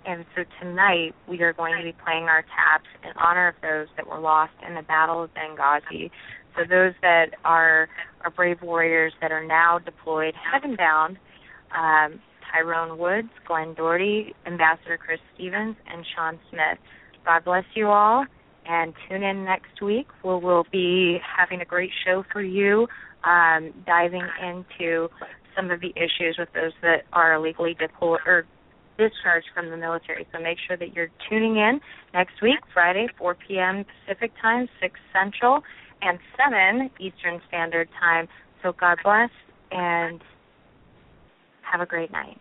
And so tonight we are going to be playing our taps in honor of those that were lost in the Battle of Benghazi. So those that are brave warriors that are now deployed heaven-bound, Tyrone Woods, Glenn Doherty, Ambassador Kris Stevens, and Sean Smith. God bless you all, and tune in next week where we'll be having a great show for you, diving into some of the issues with those that are illegally deployed or discharged from the military. So make sure that you're tuning in next week, Friday, 4 p.m. Pacific Time, 6 Central, and 7 Eastern Standard Time. So God bless, and have a great night.